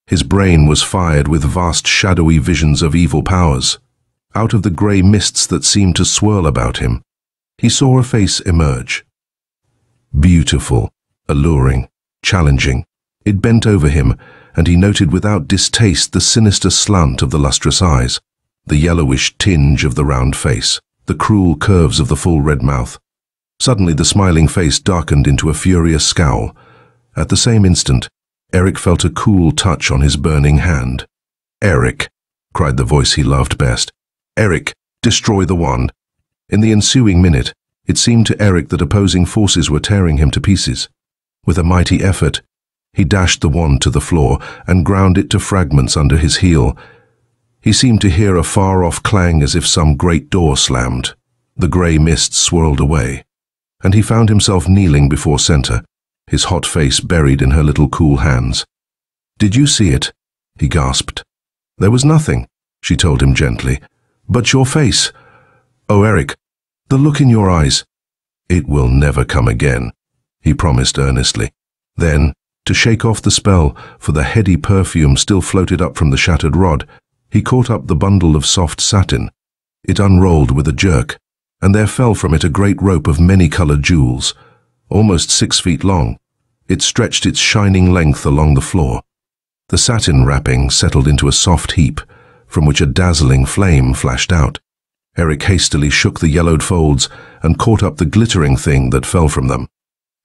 His brain was fired with vast shadowy visions of evil powers. Out of the grey mists that seemed to swirl about him, he saw a face emerge. Beautiful, alluring, challenging. It bent over him, and he noted without distaste the sinister slant of the lustrous eyes, the yellowish tinge of the round face, the cruel curves of the full red mouth. Suddenly the smiling face darkened into a furious scowl. At the same instant, Eric felt a cool touch on his burning hand. "Eric," cried the voice he loved best. "Eric, destroy the wand." In the ensuing minute, it seemed to Eric that opposing forces were tearing him to pieces. With a mighty effort, he dashed the wand to the floor and ground it to fragments under his heel. He seemed to hear a far-off clang as if some great door slammed. The grey mist swirled away, and he found himself kneeling before Center, his hot face buried in her little cool hands. "Did you see it?" he gasped. "There was nothing," she told him gently. "But your face. Oh, Eric, the look in your eyes." "It will never come again," he promised earnestly. Then, to shake off the spell, for the heady perfume still floated up from the shattered rod, he caught up the bundle of soft satin. It unrolled with a jerk, and there fell from it a great rope of many-colored jewels, almost 6 feet long. It stretched its shining length along the floor. The satin wrapping settled into a soft heap, from which a dazzling flame flashed out. Eric hastily shook the yellowed folds and caught up the glittering thing that fell from them.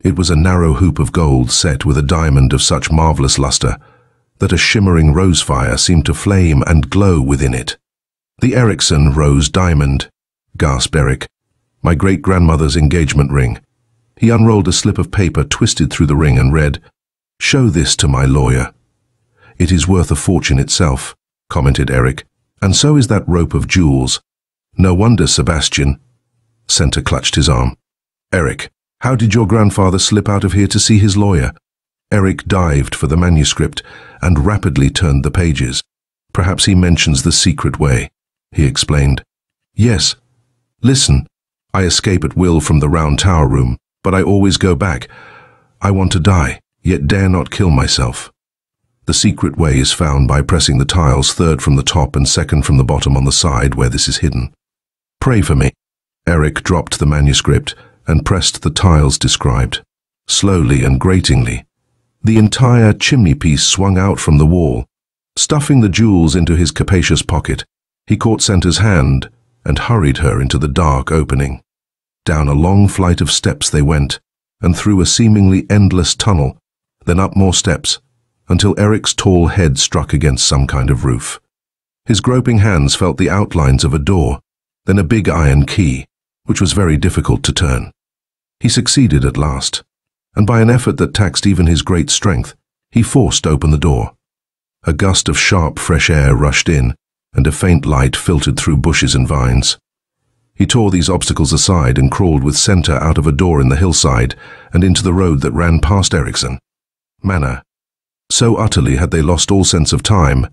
It was a narrow hoop of gold set with a diamond of such marvelous luster that a shimmering rose fire seemed to flame and glow within it. "The Ericsson rose diamond," gasped Eric. "My great-grandmother's engagement ring." He unrolled a slip of paper twisted through the ring and read, "Show this to my lawyer." "It is worth a fortune itself," commented Eric, "and so is that rope of jewels. No wonder, Sebastian." Center clutched his arm. "Eric, how did your grandfather slip out of here to see his lawyer?" Eric dived for the manuscript and rapidly turned the pages. "Perhaps he mentions the secret way," he explained. "Yes. Listen, I escape at will from the round tower room, but I always go back. I want to die, yet dare not kill myself. The secret way is found by pressing the tiles third from the top and second from the bottom on the side where this is hidden. Pray for me." Eric dropped the manuscript and pressed the tiles described. Slowly and gratingly, the entire chimney-piece swung out from the wall. Stuffing the jewels into his capacious pocket, he caught Center's hand and hurried her into the dark opening. Down a long flight of steps they went, and through a seemingly endless tunnel, then up more steps, until Eric's tall head struck against some kind of roof. His groping hands felt the outlines of a door, then a big iron key, which was very difficult to turn. He succeeded at last, and by an effort that taxed even his great strength, he forced open the door. A gust of sharp, fresh air rushed in, and a faint light filtered through bushes and vines. He tore these obstacles aside and crawled with Center out of a door in the hillside and into the road that ran past Ericsson. Manor. So utterly had they lost all sense of time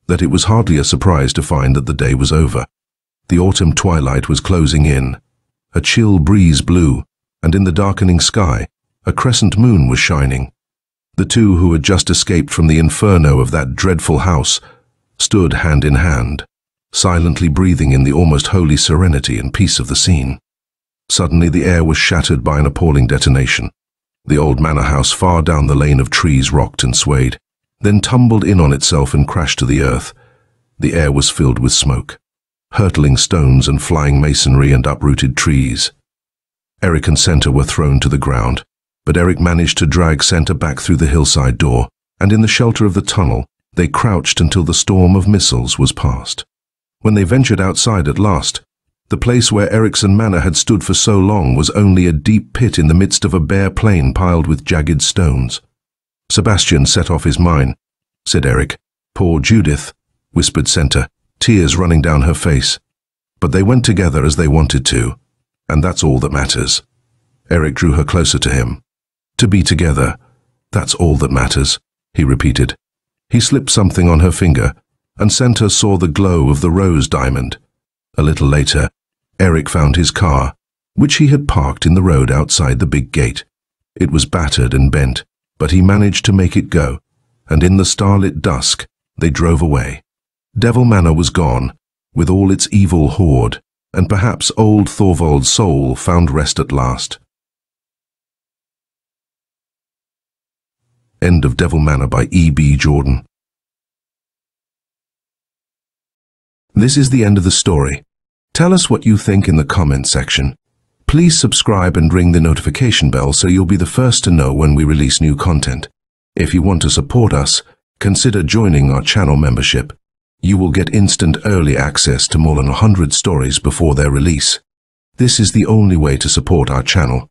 that it was hardly a surprise to find that the day was over. The autumn twilight was closing in. A chill breeze blew, and in the darkening sky, a crescent moon was shining. The two who had just escaped from the inferno of that dreadful house stood hand in hand, silently breathing in the almost holy serenity and peace of the scene. Suddenly the air was shattered by an appalling detonation. The old manor house far down the lane of trees rocked and swayed, then tumbled in on itself and crashed to the earth. The air was filled with smoke, hurtling stones and flying masonry and uprooted trees. Eric and Center were thrown to the ground, but Eric managed to drag Center back through the hillside door, and in the shelter of the tunnel, they crouched until the storm of missiles was past. When they ventured outside at last, the place where Ericsson Manor had stood for so long was only a deep pit in the midst of a bare plain piled with jagged stones. "Sebastian set off his mine," said Eric. "Poor Judith," whispered Center, tears running down her face. "But they went together as they wanted to, and that's all that matters." Eric drew her closer to him. "To be together, that's all that matters," he repeated. He slipped something on her finger, and Center saw the glow of the rose diamond. A little later, Eric found his car, which he had parked in the road outside the big gate. It was battered and bent, but he managed to make it go, and in the starlit dusk, they drove away. Devil Manor was gone, with all its evil horde, and perhaps old Thorvald's soul found rest at last. End of Devil Manor by E.B. Jordan. This is the end of the story. Tell us what you think in the comments section. Please subscribe and ring the notification bell so you'll be the first to know when we release new content. If you want to support us, consider joining our channel membership. You will get instant early access to more than 100 stories before their release. This is the only way to support our channel.